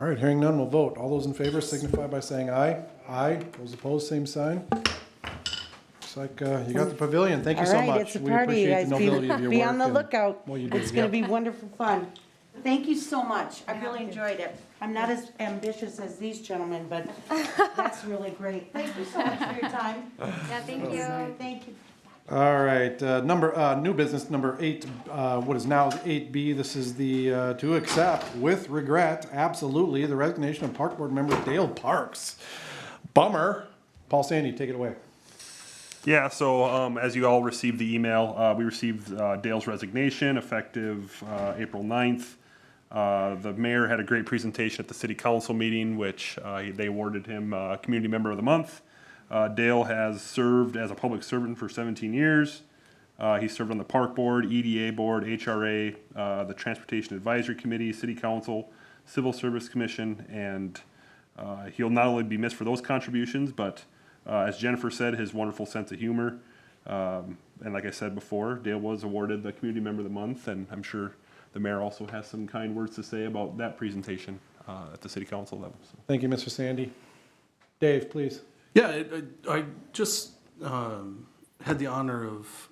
All right, hearing none, we'll vote. All those in favor signify by saying aye. Aye. Those opposed, same sign. Looks like you got the pavilion. Thank you All so right, much. it's a We party, you appreciate guys. the nobility of your Be work on the and lookout. what you do. It's gonna Yep. be wonderful fun. Thank you so much. I really enjoyed it. I'm not as ambitious as these gentlemen, but that's really great. Thank you so much for your time. Yeah, thank you. Thank you. All right, new business number 8, what is now 8B. This is the, to accept with regret, absolutely, the resignation of Park Board member Dale Parks. Bummer. Paul Sandy, take it away. Yeah, so as you all received the email, we received Dale's resignation effective April 9th. The mayor had a great presentation at the city council meeting, which they awarded him Community Member of the Month. Dale has served as a public servant for 17 years. He served on the Park Board, EDA Board, HRA, the Transportation Advisory Committee, City Council, Civil Service Commission, and he'll not only be missed for those contributions, but as Jennifer said, his wonderful sense of humor. And like I said before, Dale was awarded the Community Member of the Month, and I'm sure the mayor also has some kind words to say about that presentation at the city council level. So. Thank you, Mr. Sandy. Dave, please. Yeah, I just had the honor of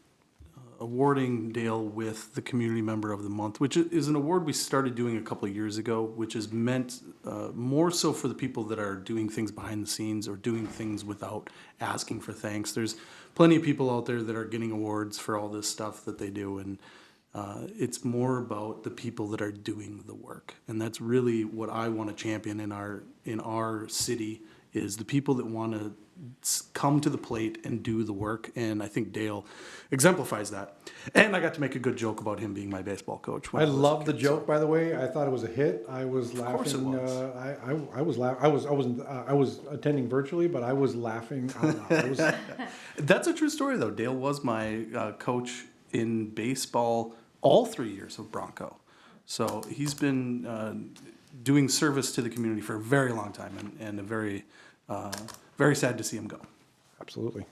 awarding Dale with the Community Member of the Month, which is an award we started doing a couple of years ago, which is meant more so for the people that are doing things behind the scenes or doing things without asking for thanks. There's plenty of people out there that are getting awards for all this stuff that they do, and it's more about the people that are doing the work. And that's really what I want to champion in our city, is the people that want to come to the plate and do the work. And I think Dale exemplifies that. And I got to make a good joke about him being my baseball coach. I love the joke, by the way. I thought it was a hit. I was laughing. course it was. I was laughing. I was attending virtually, but I was laughing out loud. That's a true story, though. Dale was my coach in baseball all 3 years of Bronco. So he's been doing service to the community for a very long time, and a very sad to see him go. Absolutely.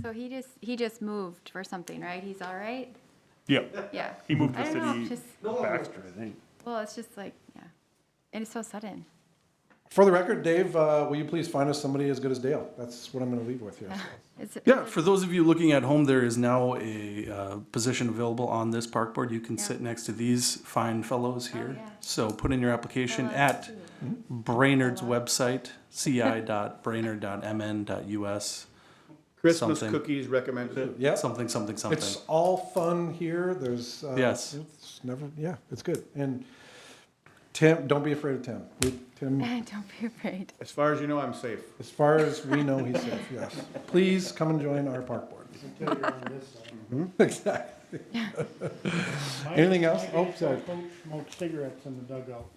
So he just moved for something, right? He's all right? Yeah, Yeah. he moved to I don't know, city just, Baxter, I think. well, it's just like, yeah. And it's so sudden. For the record, Dave, will you please find us somebody as good as Dale? That's what I'm going to leave with here. So. Yeah, for those of you looking at home, there is now a position available on this park board. You can sit next to these fine fellows here. yeah. So put in your application Fellows at too. Brainerd's website, ci.brainerd.us. Christmas Something. cookies recommended. Yeah. Something. It's all fun here. There's Yes. It's never. Yeah, it's good. And Tim, don't be afraid of Tim. Tim, Don't be afraid. As far as you know, I'm safe. as far as we know, he's safe. Yes. Please come and join our park board. Until you're on this side. Exactly. Anything else? My Oh, sorry. baseball coach smoked cigarettes in the dugout.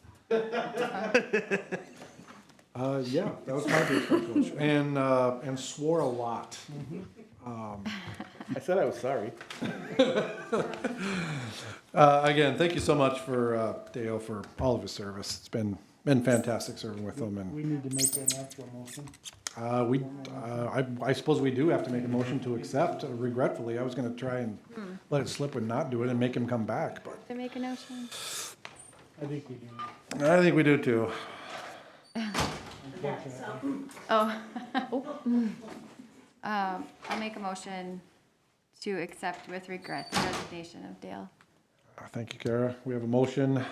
Yeah, that was my baseball coach, and swore a lot. I said I was sorry. Again, thank you so much for Dale for all of his service. It's been fantastic serving with him, and We need to make an actual motion. I suppose we do have to make a motion to accept. Regretfully, I was going to try and let it slip and not do it and make him come back, but To make a notion? I think we do. I think we do too. Oh. I'll make a motion to accept with regret the resignation of Dale. Thank you, Kara. We have a motion.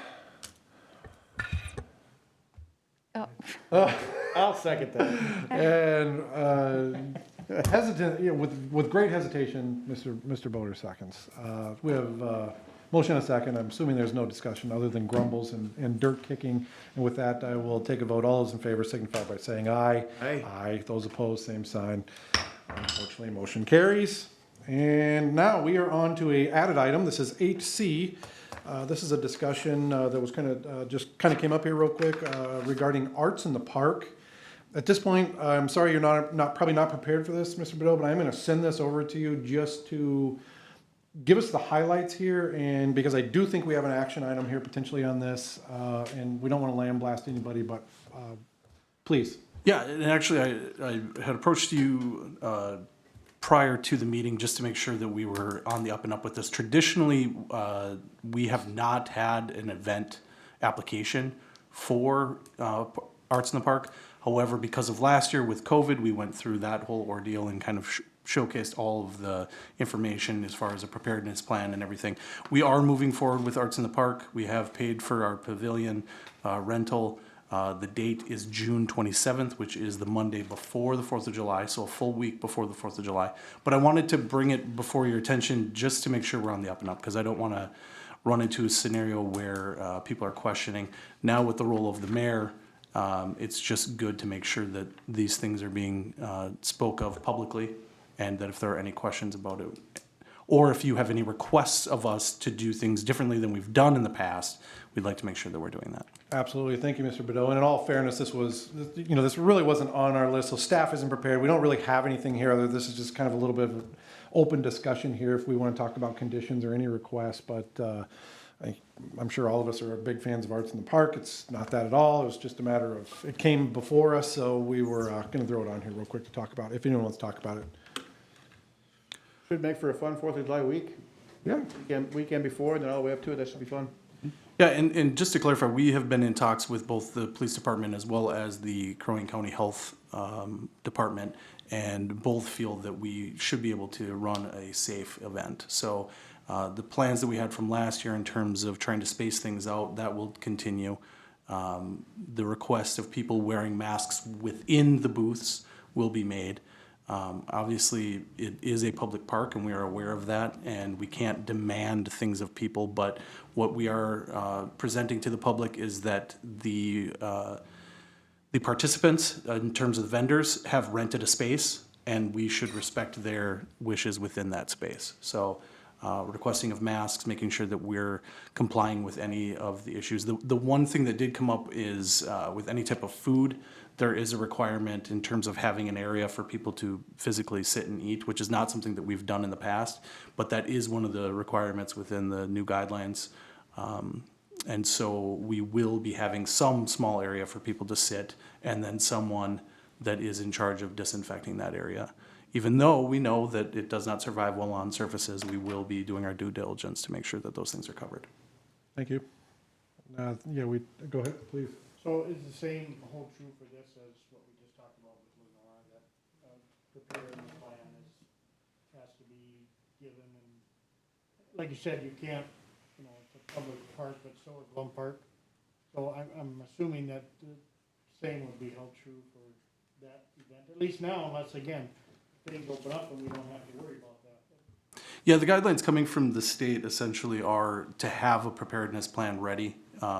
Oh, I'll second that. And hesitant, with great hesitation, Mr. Boder seconds. We have motion and a second. I'm assuming there's no discussion other than grumbles and dirt kicking. And with that, I will take a vote. All those in favor signify by saying aye. Aye. Aye. Those opposed, same sign. Unfortunately, motion carries. And now we are on to a added item. This is 8C. This is a discussion that was just kind of came up here real quick regarding arts in the park. At this point, I'm sorry you're probably not prepared for this, Mr. Bideau, but I'm going to send this over to you just to give us the highlights here, and because I do think we have an action item here potentially on this, and we don't want to lambaste anybody, but please. Yeah, and actually, I had approached you prior to the meeting just to make sure that we were on the up and up with this. Traditionally, we have not had an event application for Arts in the Park. However, because of last year with COVID, we went through that whole ordeal and kind of showcased all of the information as far as a preparedness plan and everything. We are moving forward with Arts in the Park. We have paid for our pavilion rental. The date is June 27th, which is the Monday before the 4th of July, so a full week before the 4th of July. But I wanted to bring it before your attention just to make sure we're on the up and up, because I don't want to run into a scenario where people are questioning. Now with the role of the mayor, it's just good to make sure that these things are being spoke of publicly, and that if there are any questions about it, or if you have any requests of us to do things differently than we've done in the past, we'd like to make sure that we're doing that. Absolutely. Thank you, Mr. Bideau. And in all fairness, this really wasn't on our list, so staff isn't prepared. We don't really have anything here. This is just kind of a little bit of an open discussion here if we want to talk about conditions or any requests, but I'm sure all of us are big fans of Arts in the Park. It's not that at all. It was just a matter of, it came before us, so we were going to throw it on here real quick to talk about, if anyone wants to talk about it. Should make for a fun 4th of July week. Yeah. Weekend before, and then all the way up to it, that should be fun. Yeah, and just to clarify, we have been in talks with both the police department as well as the Crow Wing County Health Department, and both feel that we should be able to run a safe event. So the plans that we had from last year in terms of trying to space things out, that will continue. The request of people wearing masks within the booths will be made. Obviously, it is a public park, and we are aware of that, and we can't demand things of people, but what we are presenting to the public is that the participants, in terms of the vendors, have rented a space, and we should respect their wishes within that space. So requesting of masks, making sure that we're complying with any of the issues. The one thing that did come up is with any type of food, there is a requirement in terms of having an area for people to physically sit and eat, which is not something that we've done in the past, but that is one of the requirements within the new guidelines. And so we will be having some small area for people to sit, and then someone that is in charge of disinfecting that area. Even though we know that it does not survive well on surfaces, we will be doing our due diligence to make sure that those things are covered. Thank you. Go ahead, please. So is the same hold true for this as what we just talked about with Lenore, that preparing the plan has to be given, and like you said, you can't, it's a public park, but so is Glum Park. So I'm assuming that the same would be held true for that event, at least now, unless again, things open up and we don't have to worry about that. Yeah, the guidelines coming from the state essentially are to have a preparedness plan ready.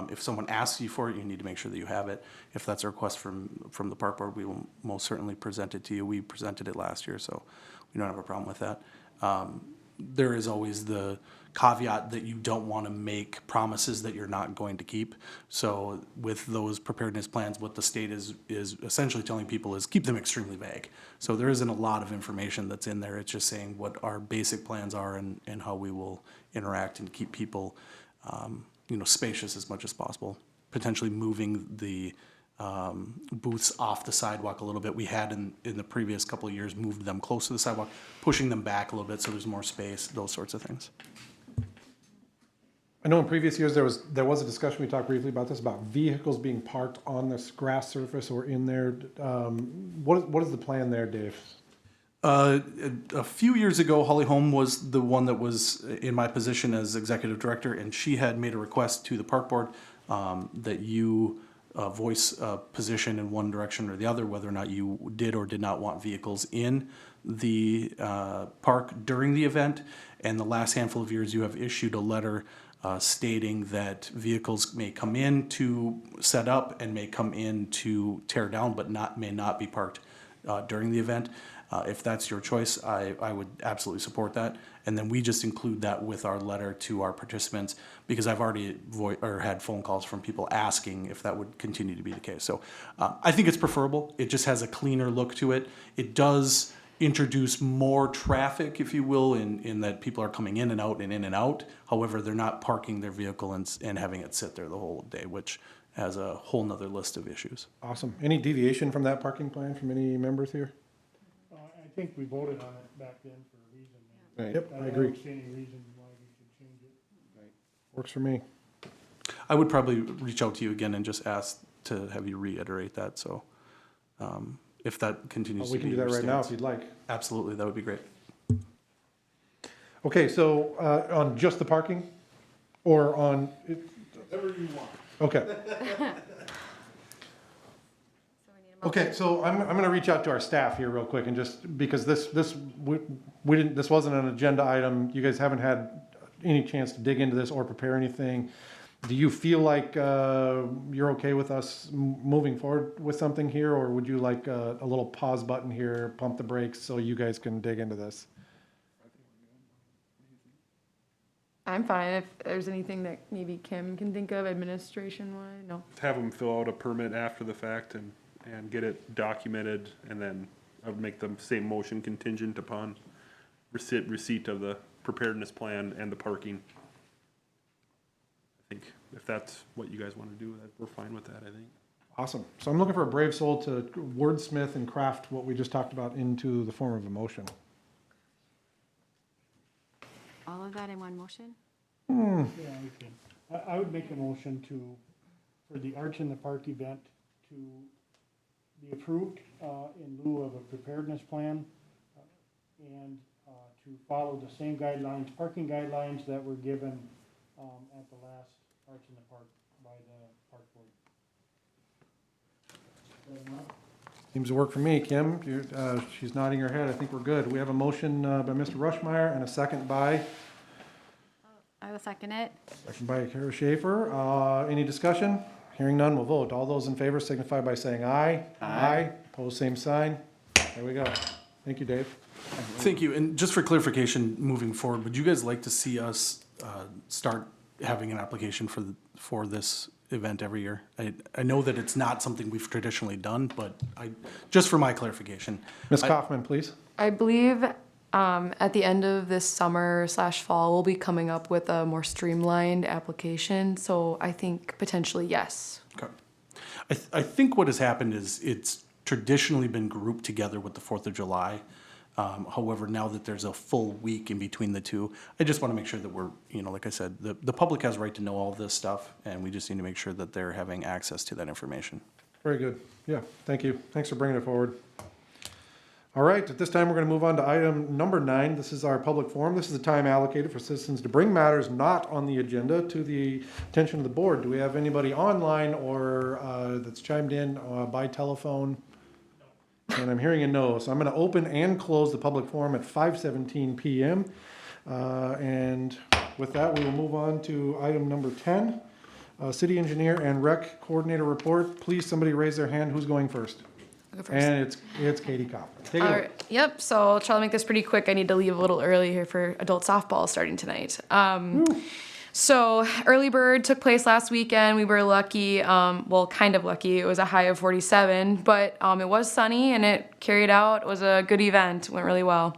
If someone asks you for it, you need to make sure that you have it. If that's a request from the park board, we will most certainly present it to you. We presented it last year, so we don't have a problem with that. There is always the caveat that you don't want to make promises that you're not going to keep. So with those preparedness plans, what the state is essentially telling people is keep them extremely vague. So there isn't a lot of information that's in there. It's just saying what our basic plans are and how we will interact and keep people spacious as much as possible. Potentially moving the booths off the sidewalk a little bit. We had in the previous couple of years moved them close to the sidewalk, pushing them back a little bit so there's more space, those sorts of things. I know in previous years there was a discussion, we talked briefly about this, about vehicles being parked on this grass surface or in there. What is the plan there, Dave? A few years ago, Holly Holm was the one that was in my position as executive director, and she had made a request to the park board that you voice a position in one direction or the other, whether or not you did or did not want vehicles in the park during the event. And the last handful of years, you have issued a letter stating that vehicles may come in to set up and may come in to tear down, but may not be parked during the event. If that's your choice, I would absolutely support that. And then we just include that with our letter to our participants, because I've already had phone calls from people asking if that would continue to be the case. So I think it's preferable. It just has a cleaner look to it. It does introduce more traffic, if you will, in that people are coming in and out and in and out. However, they're not parking their vehicle and having it sit there the whole day, which has a whole nother list of issues. Awesome. Any deviation from that parking plan from any members here? I think we voted on it back then for a reason. Yep, I don't agree. see any reason why we should change it. Works for me. I would probably reach out to you again and just ask to have you reiterate that, so if that continues We to can be do that your right now if stance. you'd like. Absolutely, that would be great. Okay, so on just the parking or on? Whatever you want. Okay. Okay, so I'm gonna reach out to our staff here real quick and just, because we didn't, this wasn't an agenda item. You guys haven't had any chance to dig into this or prepare anything. Do you feel like you're okay with us moving forward with something here, or would you like a little pause button here, pump the brakes so you guys can dig into this? I'm fine if there's anything that maybe Kim can think of administration-wise, no. Have them fill out a permit after the fact and get it documented, and then I would make the same motion contingent upon receipt of the preparedness plan and the parking. I think if that's what you guys want to do, we're fine with that, I think. Awesome. So I'm looking for a brave soul to wordsmith and craft what we just talked about into the form of a motion. All of that in one motion? Yeah, we can. I would make a motion for the Arts in the Park event to be approved in lieu of a preparedness plan and to follow the same guidelines, parking guidelines that were given at the last Arts in the Park by the Park Board. Seems to work for me, Kim. She's nodding her head. I think we're good. We have a motion by Mr. Rushmeyer and a second by? I will second it. Second by Kara Schaefer. Any discussion? Hearing none, we'll vote. All those in favor signify by saying aye. Aye. Pose same sign. There we go. Thank you, Dave. Thank you, and just for clarification, moving forward, would you guys like to see us start having an application for this event every year? I know that it's not something we've traditionally done, but just for my clarification. Ms. Kaufman, please. I believe at the end of this summer/fall, we'll be coming up with a more streamlined application, so I think potentially yes. Okay. I think what has happened is it's traditionally been grouped together with the 4th of July. However, now that there's a full week in between the two, I just want to make sure that we're, like I said, the public has a right to know all this stuff, and we just need to make sure that they're having access to that information. Very good. Yeah, thank you. Thanks for bringing it forward. All right, at this time, we're going to move on to item number 9. This is our public forum. This is the time allocated for citizens to bring matters not on the agenda to the attention of the board. Do we have anybody online or that's chimed in by telephone? And I'm hearing a no. So I'm going to open and close the public forum at 5:17 p.m. And with that, we will move on to item number 10, City Engineer and Rec Coordinator Report. Please, somebody raise their hand. Who's going first? I'll go first. And it's Katie Kaufman. Take it All away. right. Yep. So I'll try to make this pretty quick. I need to leave a little early here for adult softball starting tonight. So early bird took place last weekend. We were lucky, kind of lucky. It was a high of 47, but it was sunny and it carried out. It was a good event. It went really well.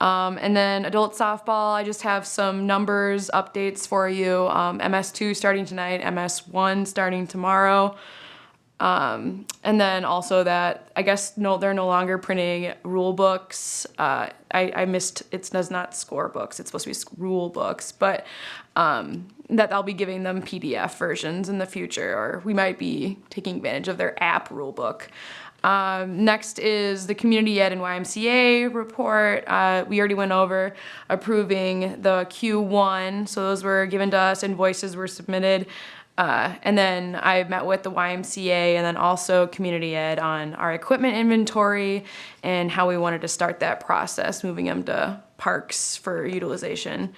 And then adult softball, I just have some numbers updates for you. MS2 starting tonight, MS1 starting tomorrow. And then also that, I guess, they're no longer printing rule books. I missed, it does not score books. It's supposed to be rule books, but that I'll be giving them PDF versions in the future, or we might be taking advantage of their app rule book. Next is the Community Ed and YMCA report. We already went over approving the Q1, so those were given to us, invoices were submitted. And then I met with the YMCA and then also Community Ed on our equipment inventory and how we wanted to start that process, moving them to parks for utilization.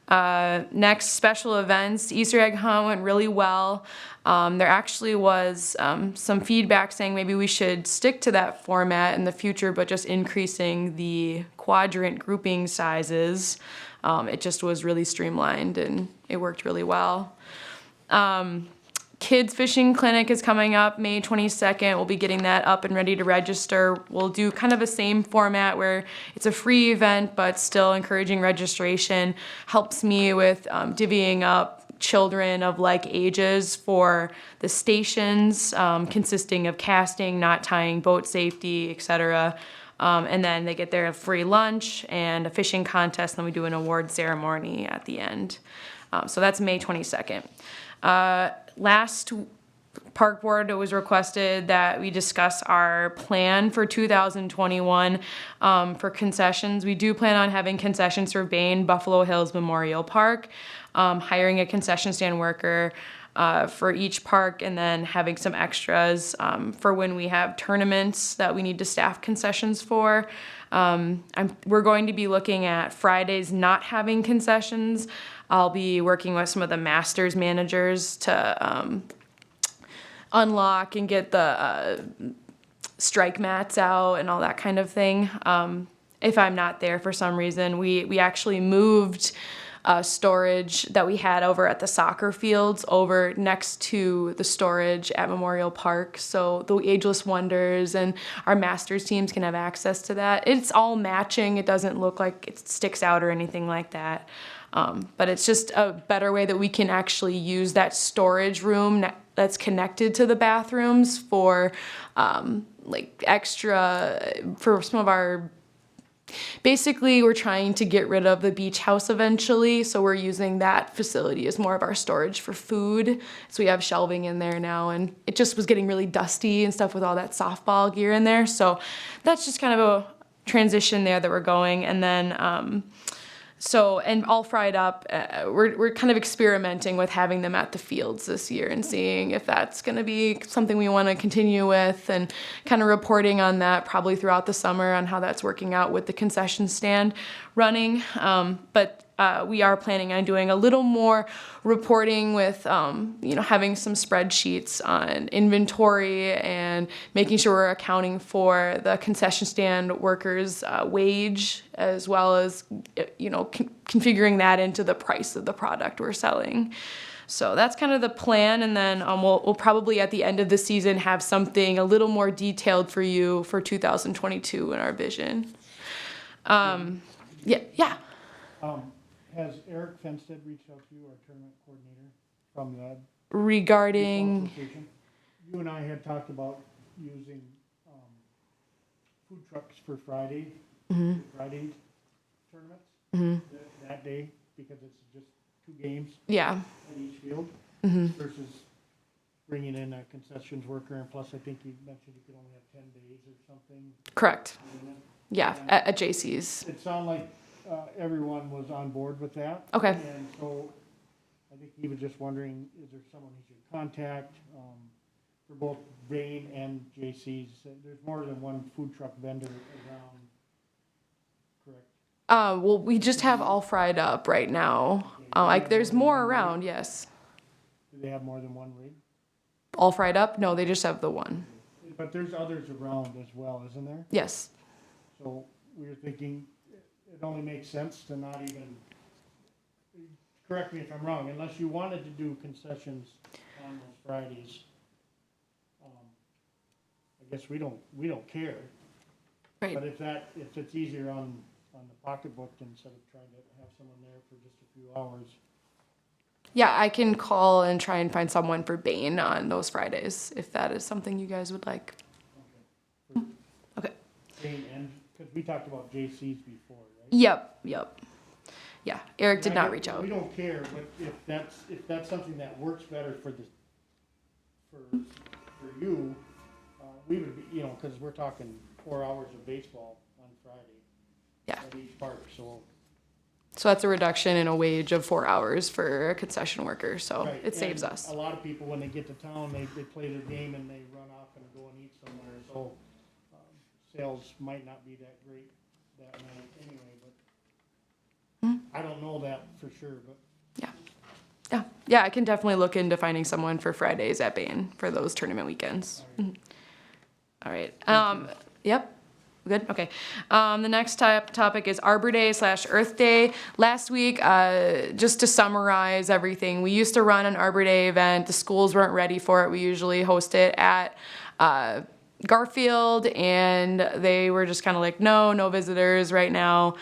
Next, special events. Easter egg hunt went really well. There actually was some feedback saying maybe we should stick to that format in the future, but just increasing the quadrant grouping sizes. It just was really streamlined and it worked really well. Kids Fishing Clinic is coming up May 22nd. We'll be getting that up and ready to register. We'll do kind of the same format where it's a free event, but still encouraging registration. Helps me with divvying up children of like ages for the stations, consisting of casting, knot tying, boat safety, etc. And then they get their free lunch and a fishing contest, and then we do an award ceremony at the end. So that's May 22nd. Last park board, it was requested that we discuss our plan for 2021 for concessions. We do plan on having concessions for Bain, Buffalo Hills Memorial Park, hiring a concession stand worker for each park, and then having some extras for when we have tournaments that we need to staff concessions for. We're going to be looking at Fridays not having concessions. I'll be working with some of the Masters managers to unlock and get the strike mats out and all that kind of thing. If I'm not there for some reason, we actually moved storage that we had over at the soccer fields over next to the storage at Memorial Park. So the Ageless Wonders and our Masters teams can have access to that. It's all matching. It doesn't look like it sticks out or anything like that. But it's just a better way that we can actually use that storage room that's connected to the bathrooms for like extra, for some of our, basically we're trying to get rid of the beach house eventually, so we're using that facility as more of our storage for food. So we have shelving in there now, and it just was getting really dusty and stuff with all that softball gear in there. So that's just kind of a transition there that we're going. And then and All Fried Up, we're kind of experimenting with having them at the fields this year and seeing if that's going to be something we want to continue with, and kind of reporting on that probably throughout the summer on how that's working out with the concession stand running. But we are planning on doing a little more reporting with, having some spreadsheets on inventory and making sure we're accounting for the concession stand workers' wage, as well as, configuring that into the price of the product we're selling. So that's kind of the plan, and then we'll probably at the end of the season have something a little more detailed for you for 2022 in our vision. Yeah. Has Eric Fenstead reached out to you, our tournament coordinator, from the Regarding, association? You and I had talked about using food trucks for Friday tournaments that day, because it's just 2 games yeah. at each field versus bringing in a concessions worker, and plus I think you mentioned you could only have 10 days or something. Correct. Yeah, at JC's. It sounded like everyone was on board with that. Okay. And so I think he was just wondering, is there someone he should contact for both Bain and JC's? There's more than one food truck vendor around, correct? Well, we just have All Fried Up right now. There's more around, yes. Do they have more than one rig? All Fried Up? No, they just have the one. But there's others around as well, isn't there? Yes. So we were thinking it only makes sense to not even, correct me if I'm wrong, unless you wanted to do concessions on those Fridays. I guess we don't care. Right. But if it's easier on the pocketbook instead of trying to have someone there for just a few hours. Yeah, I can call and try and find someone for Bain on those Fridays, if that is something you guys would like. Okay. And because we talked about JC's before, right? Yep. Yeah, Eric did not reach out. We don't care, but if that's something that works better for you, we would be, because we're talking 4 hours of baseball on Friday. Yeah. At each park, so. So that's a reduction in a wage of 4 hours for a concession worker, so Right. it saves And us. a lot of people, when they get to town, they play their game and they run off and go and eat somewhere, so sales might not be that great that night anyway, but I don't know that for sure, but. Yeah, I can definitely look into finding someone for Fridays at Bain for those tournament weekends. All right. Yep. Good. Okay. The next topic is Arbor Day / Earth Day. Last week, just to summarize everything, we used to run an Arbor Day event. The schools weren't ready for it. We usually host it at Garfield, and they were just kind of like, no visitors right now.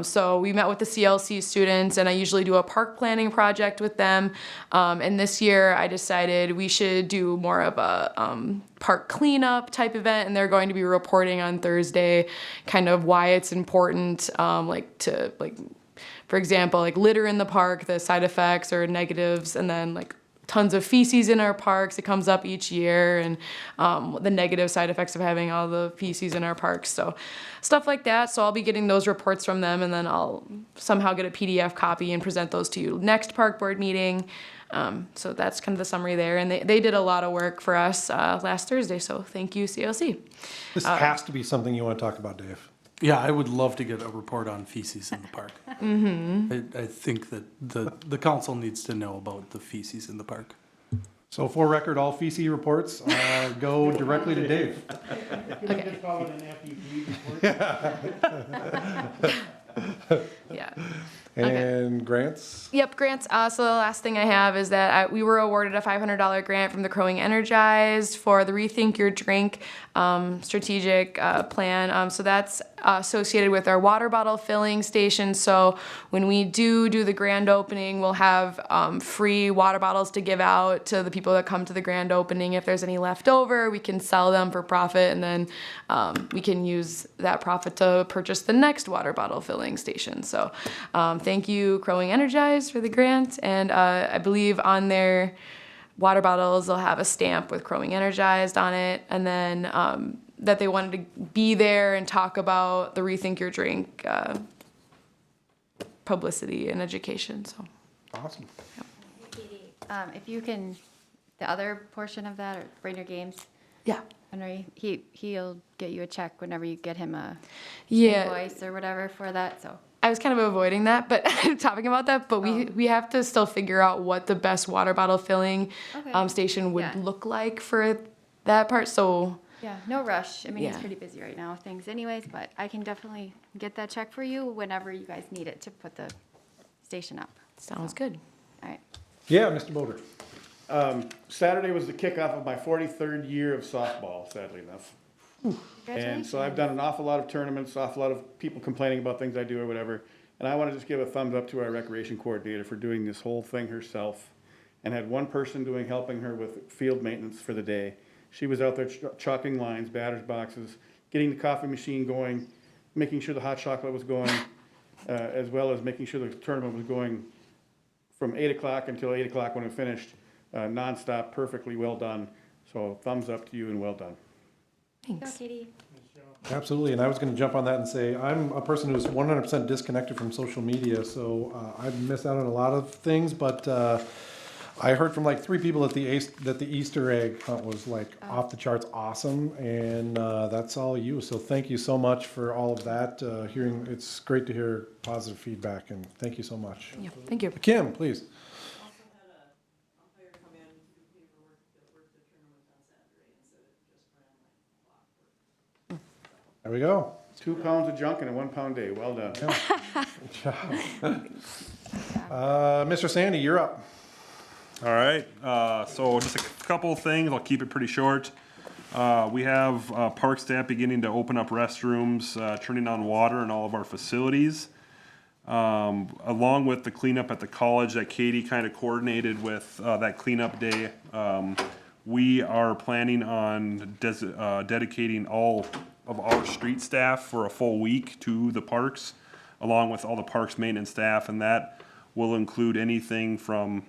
So we met with the CLC students, and I usually do a park planning project with them. And this year I decided we should do more of a park cleanup type event, and they're going to be reporting on Thursday kind of why it's important, for example, like litter in the park, the side effects or negatives, and then like tons of feces in our parks. It comes up each year, and the negative side effects of having all the feces in our parks. So stuff like that. So I'll be getting those reports from them, and then I'll somehow get a PDF copy and present those to you next park board meeting. So that's kind of the summary there. And they did a lot of work for us last Thursday. So thank you, CLC. This has to be something you want to talk about, Dave. Yeah, I would love to get a report on feces in the park. I think that the council needs to know about the feces in the park. So for record, all feces reports go directly to Dave. Can we just call it an FEP report? Yeah. And grants? Yep, grants. So the last thing I have is that we were awarded a $500 grant from the Crowing Energized for the Rethink Your Drink strategic plan. So that's associated with our water bottle filling station. So when we do the grand opening, we'll have free water bottles to give out to the people that come to the grand opening. If there's any left over, we can sell them for profit, and then we can use that profit to purchase the next water bottle filling station. So thank you, Crowing Energized, for the grant. And I believe on their water bottles, they'll have a stamp with Crowing Energized on it. And then that they wanted to be there and talk about the Rethink Your Drink publicity and education. So Awesome. Katie, if you can, the other portion of that, or Brainerd Games, yeah. Henry, he'll get you a check whenever you get him a Yeah. invoice or whatever for that, so. I was kind of avoiding that, but talking about that, but we have to still figure out what the best water bottle filling Okay. station would Yeah. look like for that part. So Yeah, no rush. I mean, he's Yeah. pretty busy right now with things anyways, but I can definitely get that check for you whenever you guys need it to put the station up. sounds good. All right. Yeah, Mr. Boder. Saturday was the kickoff of my 43rd year of softball, sadly enough. And so I've done an awful lot of tournaments, awful lot of people complaining about things I do or whatever. And I want to just give a thumbs up to our recreation coordinator for doing this whole thing herself, and had one person helping her with field maintenance for the day. She was out there chalking lines, batter's boxes, getting the coffee machine going, making sure the hot chocolate was going, as well as making sure the tournament was going from 8 o'clock until 8 o'clock when it finished, nonstop, perfectly well done. So thumbs up to you and well done. Go, Thanks. Katie. Absolutely, and I was going to jump on that and say, I'm a person who's 100% disconnected from social media, so I miss out on a lot of things, but I heard from like 3 people that the Easter egg hunt was like off the charts awesome, and that's all you. So thank you so much for all of that. It's great to hear positive feedback, and thank you so much. Yeah, thank you. Kim, please. There we go. 2 pounds of junk in a 1 pound day. Well done. Good job. Mr. Sandy, you're up. All right, so just a couple of things, I'll keep it pretty short. We have park staff beginning to open up restrooms, turning on water in all of our facilities. Along with the cleanup at the college that Katie kind of coordinated with that cleanup day, we are planning on dedicating all of our street staff for a full week to the parks, along with all the parks maintenance staff, and that will include anything from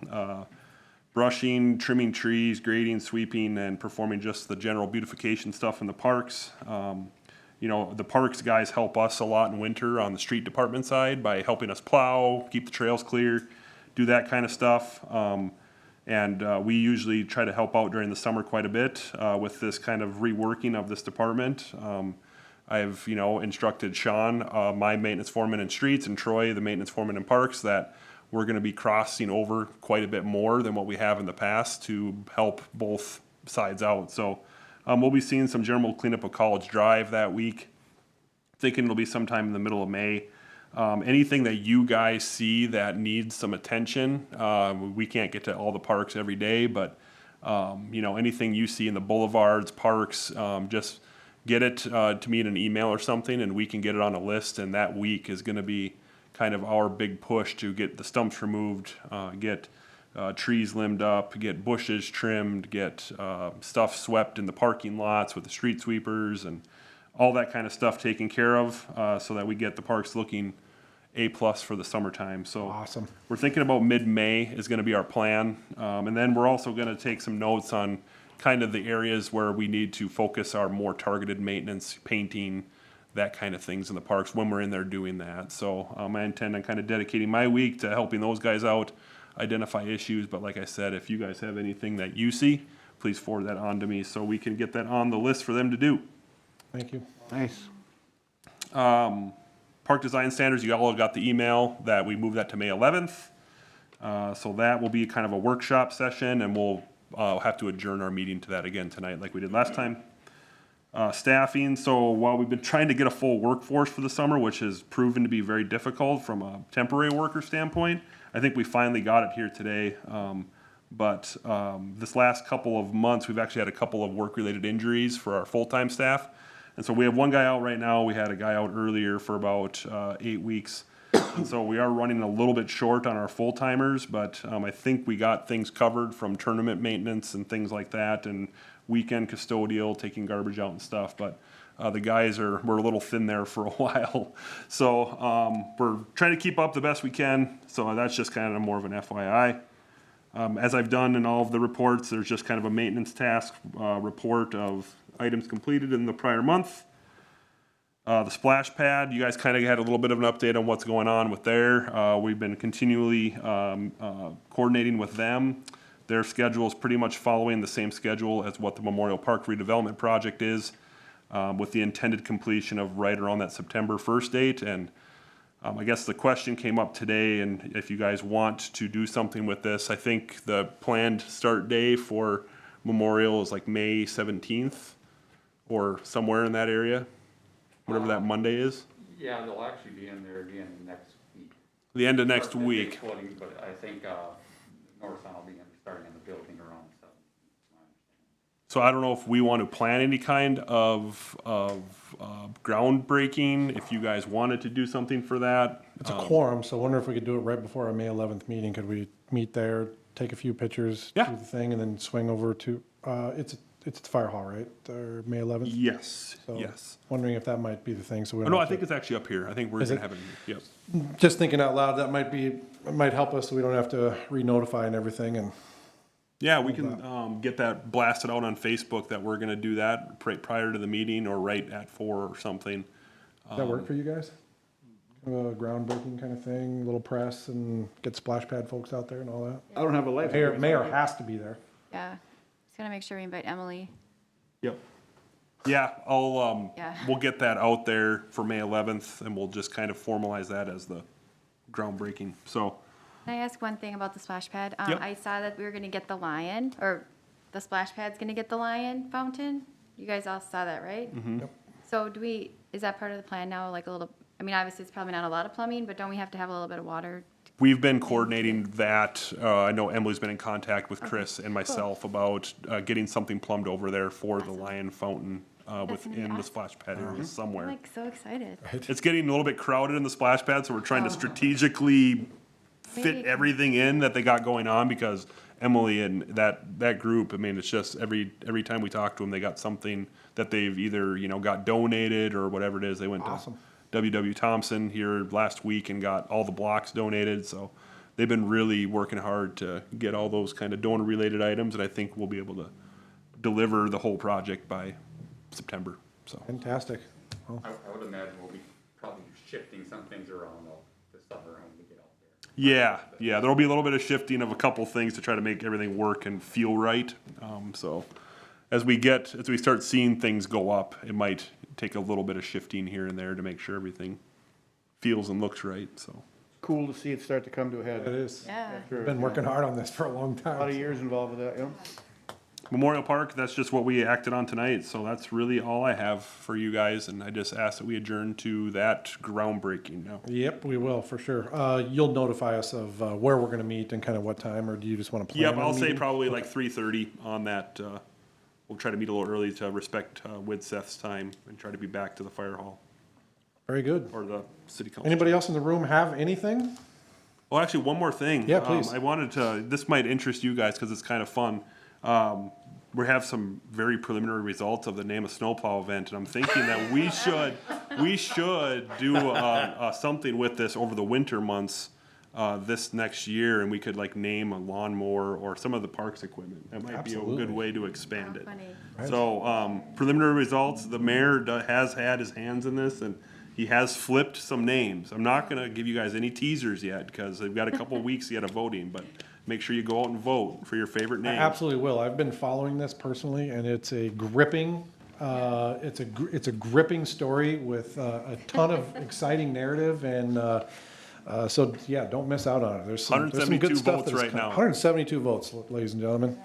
brushing, trimming trees, grading, sweeping, and performing just the general beautification stuff in the parks. You know, the parks guys help us a lot in winter on the street department side by helping us plow, keep the trails clear, do that kind of stuff. And we usually try to help out during the summer quite a bit with this kind of reworking of this department. I've, instructed Sean, my maintenance foreman in streets, and Troy, the maintenance foreman in parks, that we're gonna be crossing over quite a bit more than what we have in the past to help both sides out. So, we'll be seeing some general cleanup of College Drive that week. Thinking it'll be sometime in the middle of May. Anything that you guys see that needs some attention, we can't get to all the parks every day, but, anything you see in the boulevards, parks, just get it to me in an email or something, and we can get it on a list, and that week is gonna be kind of our big push to get the stumps removed, get trees limbed up, get bushes trimmed, get stuff swept in the parking lots with the street sweepers, and all that kind of stuff taken care of, so that we get the parks looking A+ for the summertime. So Awesome. we're thinking about mid-May is gonna be our plan. And then we're also gonna take some notes on kind of the areas where we need to focus our more targeted maintenance, painting, that kind of things in the parks when we're in there doing that. So I intend on kind of dedicating my week to helping those guys out, identify issues. But like I said, if you guys have anything that you see, please forward that on to me so we can get that on the list for them to do. Thank you. Nice. Park design standards, you all got the email that we moved that to May 11th. So that will be kind of a workshop session, and we'll have to adjourn our meeting to that again tonight like we did last time. Staffing, so while we've been trying to get a full workforce for the summer, which has proven to be very difficult from a temporary worker standpoint, I think we finally got it here today. But this last couple of months, we've actually had a couple of work-related injuries for our full-time staff. And so we have one guy out right now. We had a guy out earlier for about 8 weeks. And so we are running a little bit short on our full-timers, but I think we got things covered from tournament maintenance and things like that, and weekend custodial, taking garbage out and stuff. But the guys we're a little thin there for a while. So we're trying to keep up the best we can. So that's just kind of more of an FYI. As I've done in all of the reports, there's just kind of a maintenance task report of items completed in the prior month. The splash pad, you guys kind of had a little bit of an update on what's going on with there. We've been continually coordinating with them. Their schedule is pretty much following the same schedule as what the Memorial Park redevelopment project is, with the intended completion of right around that September 1st date. And I guess the question came up today, and if you guys want to do something with this, I think the planned start day for Memorial is like May 17th or somewhere in that area, whatever that Monday is. Yeah, they'll actually be in there again next week. The end of next week. Footing, but I think North Sound will be starting in the building around 7. So I don't know if we want to plan any kind of groundbreaking, if you guys wanted to do something for that. It's a quorum, so I wonder if we could do it right before our May 11th meeting. Could we meet there, take a few pictures, do Yeah. the thing, and then swing over to, it's at the fire hall, right? Or May 11th? Yes, So, yes. Wondering if that might be the thing, so we Oh, don't no, I have think to- it's actually up here. I think we're Is gonna it? have it, yep. Just thinking out loud, that might help us, so we don't have to re-notify and everything, and Yeah, we can get that blasted out on Facebook that we're gonna do that prior to the meeting or right at 4 or something. does that work for you guys? Kind of a groundbreaking kind of thing, little press, and get splash pad folks out there and all that? I don't have a life. Mayor has to be there. Yeah, just gotta make sure we invite Emily. Yep. Yeah, I'll, Yeah. we'll get that out there for May 11th, and we'll just kind of formalize that as the groundbreaking, so. Can I ask one thing about the splash pad? Yep. I saw that we were gonna get the lion, or the splash pad's gonna get the lion fountain. You guys all saw that, right? Mm-hmm. Yep. So is that part of the plan now, like a little, I mean, obviously it's probably not a lot of plumbing, but don't we have to have a little bit of water? We've been coordinating that. I know Emily's been in contact with Chris and myself about getting something plumbed over there for the lion fountain gonna be within the awesome. splash pad area I'm somewhere. like so excited. It's getting a little bit crowded in the splash pad, so we're trying to strategically fit Maybe- everything in that they got going on, because Emily and that group, I mean, it's just every time we talk to them, they got something that they've either, got donated or whatever it is. They went Awesome. to W.W. Thompson here last week and got all the blocks donated, so they've been really working hard to get all those kind of donor-related items, and I think we'll be able to deliver the whole project by September, so. Fantastic. I would imagine we'll be probably shifting some things around this summer when we get out there. Yeah, there'll be a little bit of shifting of a couple things to try to make everything work and feel right. So as we start seeing things go up, it might take a little bit of shifting here and there to make sure everything feels and looks right, so. Cool to see it start to come to a head. It is. Yeah. After, Been working hard on this for a long A lot of time. years involved with that, yeah. Memorial Park, that's just what we acted on tonight, so that's really all I have for you guys, and I just ask that we adjourn to that groundbreaking now. Yep, we will, for sure. You'll notify us of where we're gonna meet and kind of what time, or do you just wanna plan Yep, on a I'll say meeting? probably like 3:30 on that, we'll try to meet a little early to respect with Seth's time and try to be back to the fire hall Very good. or the city council. Anybody else in the room have anything? Oh, actually, one more thing. Yeah, please. I wanted to, this might interest you guys because it's kind of fun. We have some very preliminary results of the Name a Snowplow event, and I'm thinking that we should do something with this over the winter months this next year, and we could like name a lawnmower or some of the parks equipment. That might be a Absolutely. good way to expand it. Funny. So preliminary results, the mayor has had his hands in this, and he has flipped some names. I'm not gonna give you guys any teasers yet, because they've got a couple weeks yet of voting, but make sure you go out and vote for your favorite I name. absolutely will. I've been following this personally, and it's a gripping, it's a gripping story with a ton of exciting narrative, and so yeah, don't miss out on it. There's some good 172 stuff votes that's right coming. now. 172 votes, ladies and gentlemen.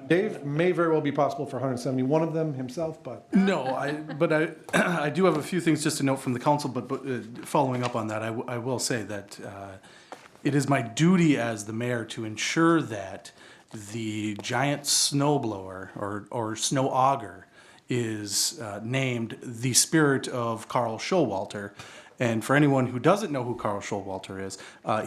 Dave may very well be possible for 171 of them himself, but No, I do have a few things just to note from the council, but following up on that, I will say that it is my duty as the mayor to ensure that the giant snow blower or snow auger is named the spirit of Carl Showalter. And for anyone who doesn't know who Carl Showalter is,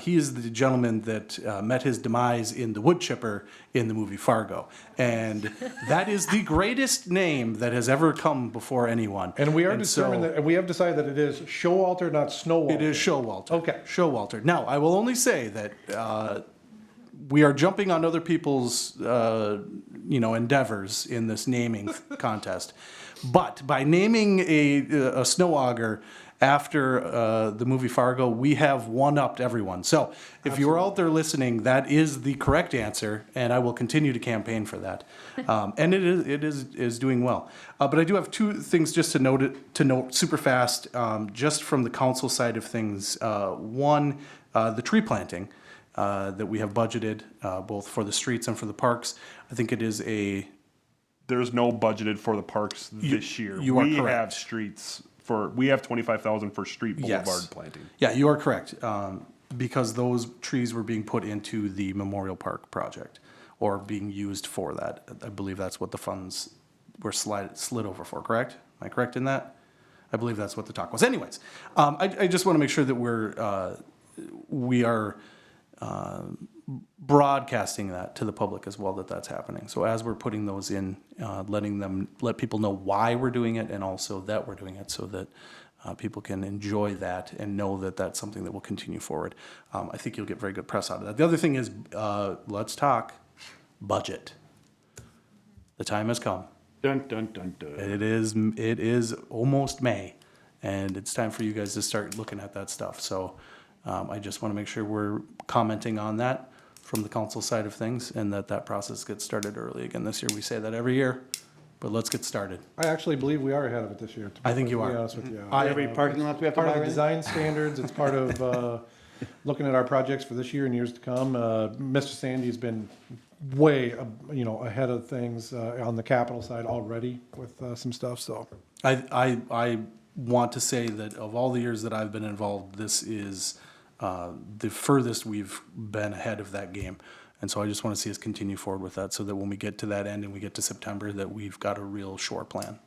he is the gentleman that met his demise in the wood chipper in the movie Fargo. And that is the greatest name that has ever come before anyone. and we are so determined that, and we have decided that it is Showalter, not Snowalter. it is Showalter. Okay. Showalter. Now, I will only say that we are jumping on other people's, endeavors in this naming contest. But by naming a snow auger after the movie Fargo, we have one-upped everyone. So if you are out there listening, that is the correct answer, and I will continue to campaign for that. And it is doing well. But I do have two things just to note super fast, just from the council side of things. One, the tree planting that we have budgeted, both for the streets and for the parks. I think it is There's no budgeted for the parks this year. you are We correct. have streets we have 25,000 for street boulevard Yes. planting. Yeah, you are correct, because those trees were being put into the Memorial Park project, or being used for that. I believe that's what the funds were slid over for, correct? Am I correct in that? I believe that's what the talk was. Anyways, I just want to make sure that we are broadcasting that to the public as well, that's happening. So as we're putting those in, let people know why we're doing it, and also that we're doing it, so that people can enjoy that and know that that's something that will continue forward. I think you'll get very good press out of that. The other thing is, let's talk budget. The time has come. Dun, dun, dun, dun. It is almost May, and it's time for you guys to start looking at that stuff. So I just want to make sure we're commenting on that from the council side of things, and that process gets started early. Again, this year, we say that every year, but let's get started. I actually believe we are ahead of it this year. to be I think you perfectly are. honest with you. Every parking lot we have to Part of buy the in? design standards, it's part of looking at our projects for this year and years to come. Mr. Sandy's been way, ahead of things on the capital side already with some stuff, so. I want to say that of all the years that I've been involved, this is the furthest we've been ahead of that game. And so I just want to see us continue forward with that, so that when we get to that end and we get to September, that we've got a real sure plan.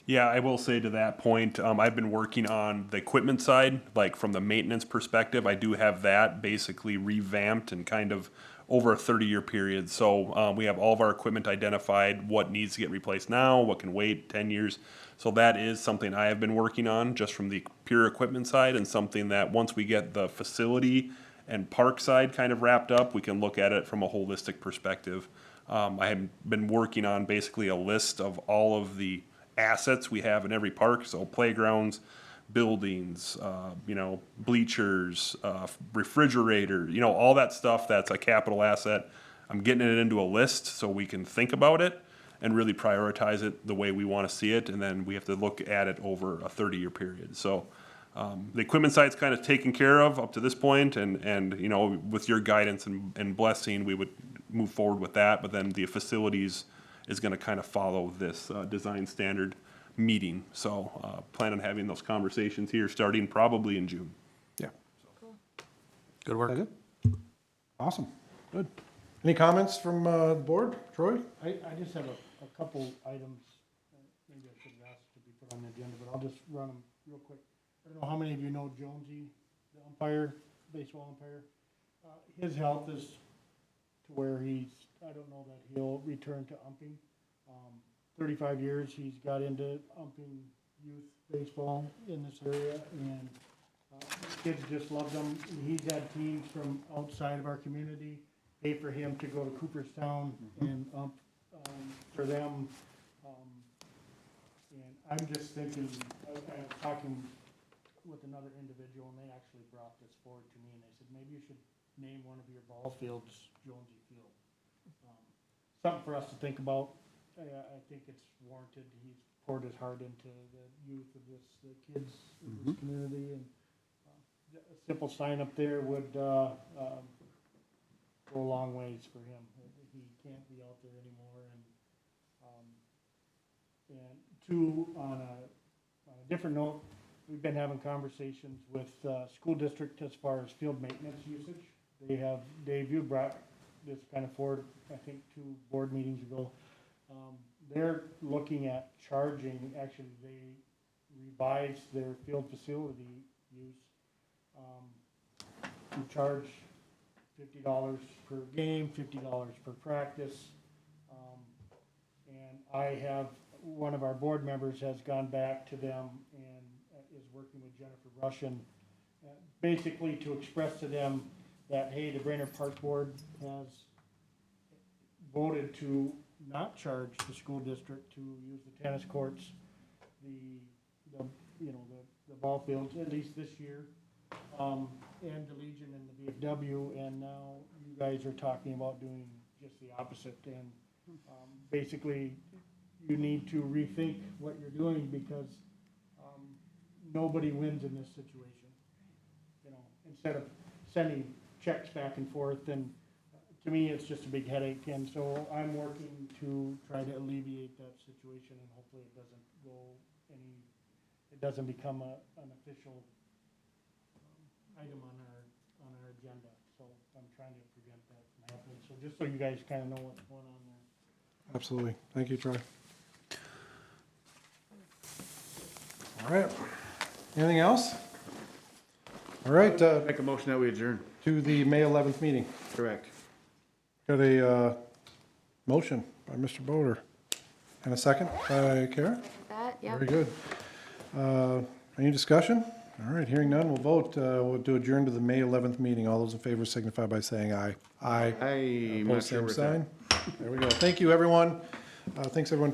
Yeah, I will say to that point, I've been working on the equipment side, like from the maintenance perspective. I do have that basically revamped and kind of over a 30-year period. So we have all of our equipment identified, what needs to get replaced now, what can wait 10 years. So that is something I have been working on just from the pure equipment side, and something that once we get the facility and park side kind of wrapped up, we can look at it from a holistic perspective. I have been working on basically a list of all of the assets we have in every park, so playgrounds, buildings, bleachers, refrigerator, all that stuff that's a capital asset. I'm getting it into a list so we can think about it, and really prioritize it the way we want to see it, and then we have to look at it over a 30-year period. So the equipment side's kind of taken care of up to this point, and you know, with your guidance and blessing, we would move forward with that, but then the facilities is going to kind of follow this design standard meeting. So plan on having those conversations here starting probably in June. Yeah. Good work. Is that it? Awesome, good. Any comments from the board? Troy? I just have a couple items, maybe I should have asked to be put on the agenda, but I'll just run them real quick. I don't know how many of you know Jonesy, the umpire, baseball umpire. His health is to where I don't know that he'll return to umping. 35 years he's got into umping youth baseball in this area, and kids just love them. He's had teams from outside of our community pay for him to go to Cooperstown and ump for them. And I'm just thinking, I was talking with another individual, and they actually brought this forward to me, and they said, maybe you should name one of your ball fields Jonesy Field. Something for us to think about. I think it's warranted. He's poured his heart into the youth of the kids of this community, and a simple sign up there would go a long ways for him. He can't be out there anymore, and two, on a different note, we've been having conversations with school district as far as field maintenance usage. Dave, brought this kind of forward, I think 2 board meetings ago. They're looking at charging, actually, they revised their field facility use to charge $50 per game, $50 per practice. And one of our board members has gone back to them and is working with Jennifer Russian, basically to express to them that, hey, the Brainerd Park Board has voted to not charge the school district to use the tennis courts, the ball fields, at least this year, and the Legion and the VFW, and now you guys are talking about doing just the opposite. And basically, you need to rethink what you're doing, because nobody wins in this situation. You know, instead of sending checks back and forth, and to me, it's just a big headache. And so I'm working to try to alleviate that situation, and hopefully it doesn't become an official item on our agenda. So I'm trying to prevent that from happening. So just so you guys kind of know what's going on there. Absolutely. Thank you, Troy. All right. Anything else? All right, Make a motion that we adjourn. to the May 11th meeting. Correct. Got a motion by Mr. Boder and a second by Kara. That, yep. Very good. Any discussion? All right, hearing none, we'll vote. We'll do adjourn to the May 11th meeting. All those in favor signify by saying aye. Aye. I'm not Opposed, sure same what's that. sign. There we go. Thank you, everyone. Thanks, everyone,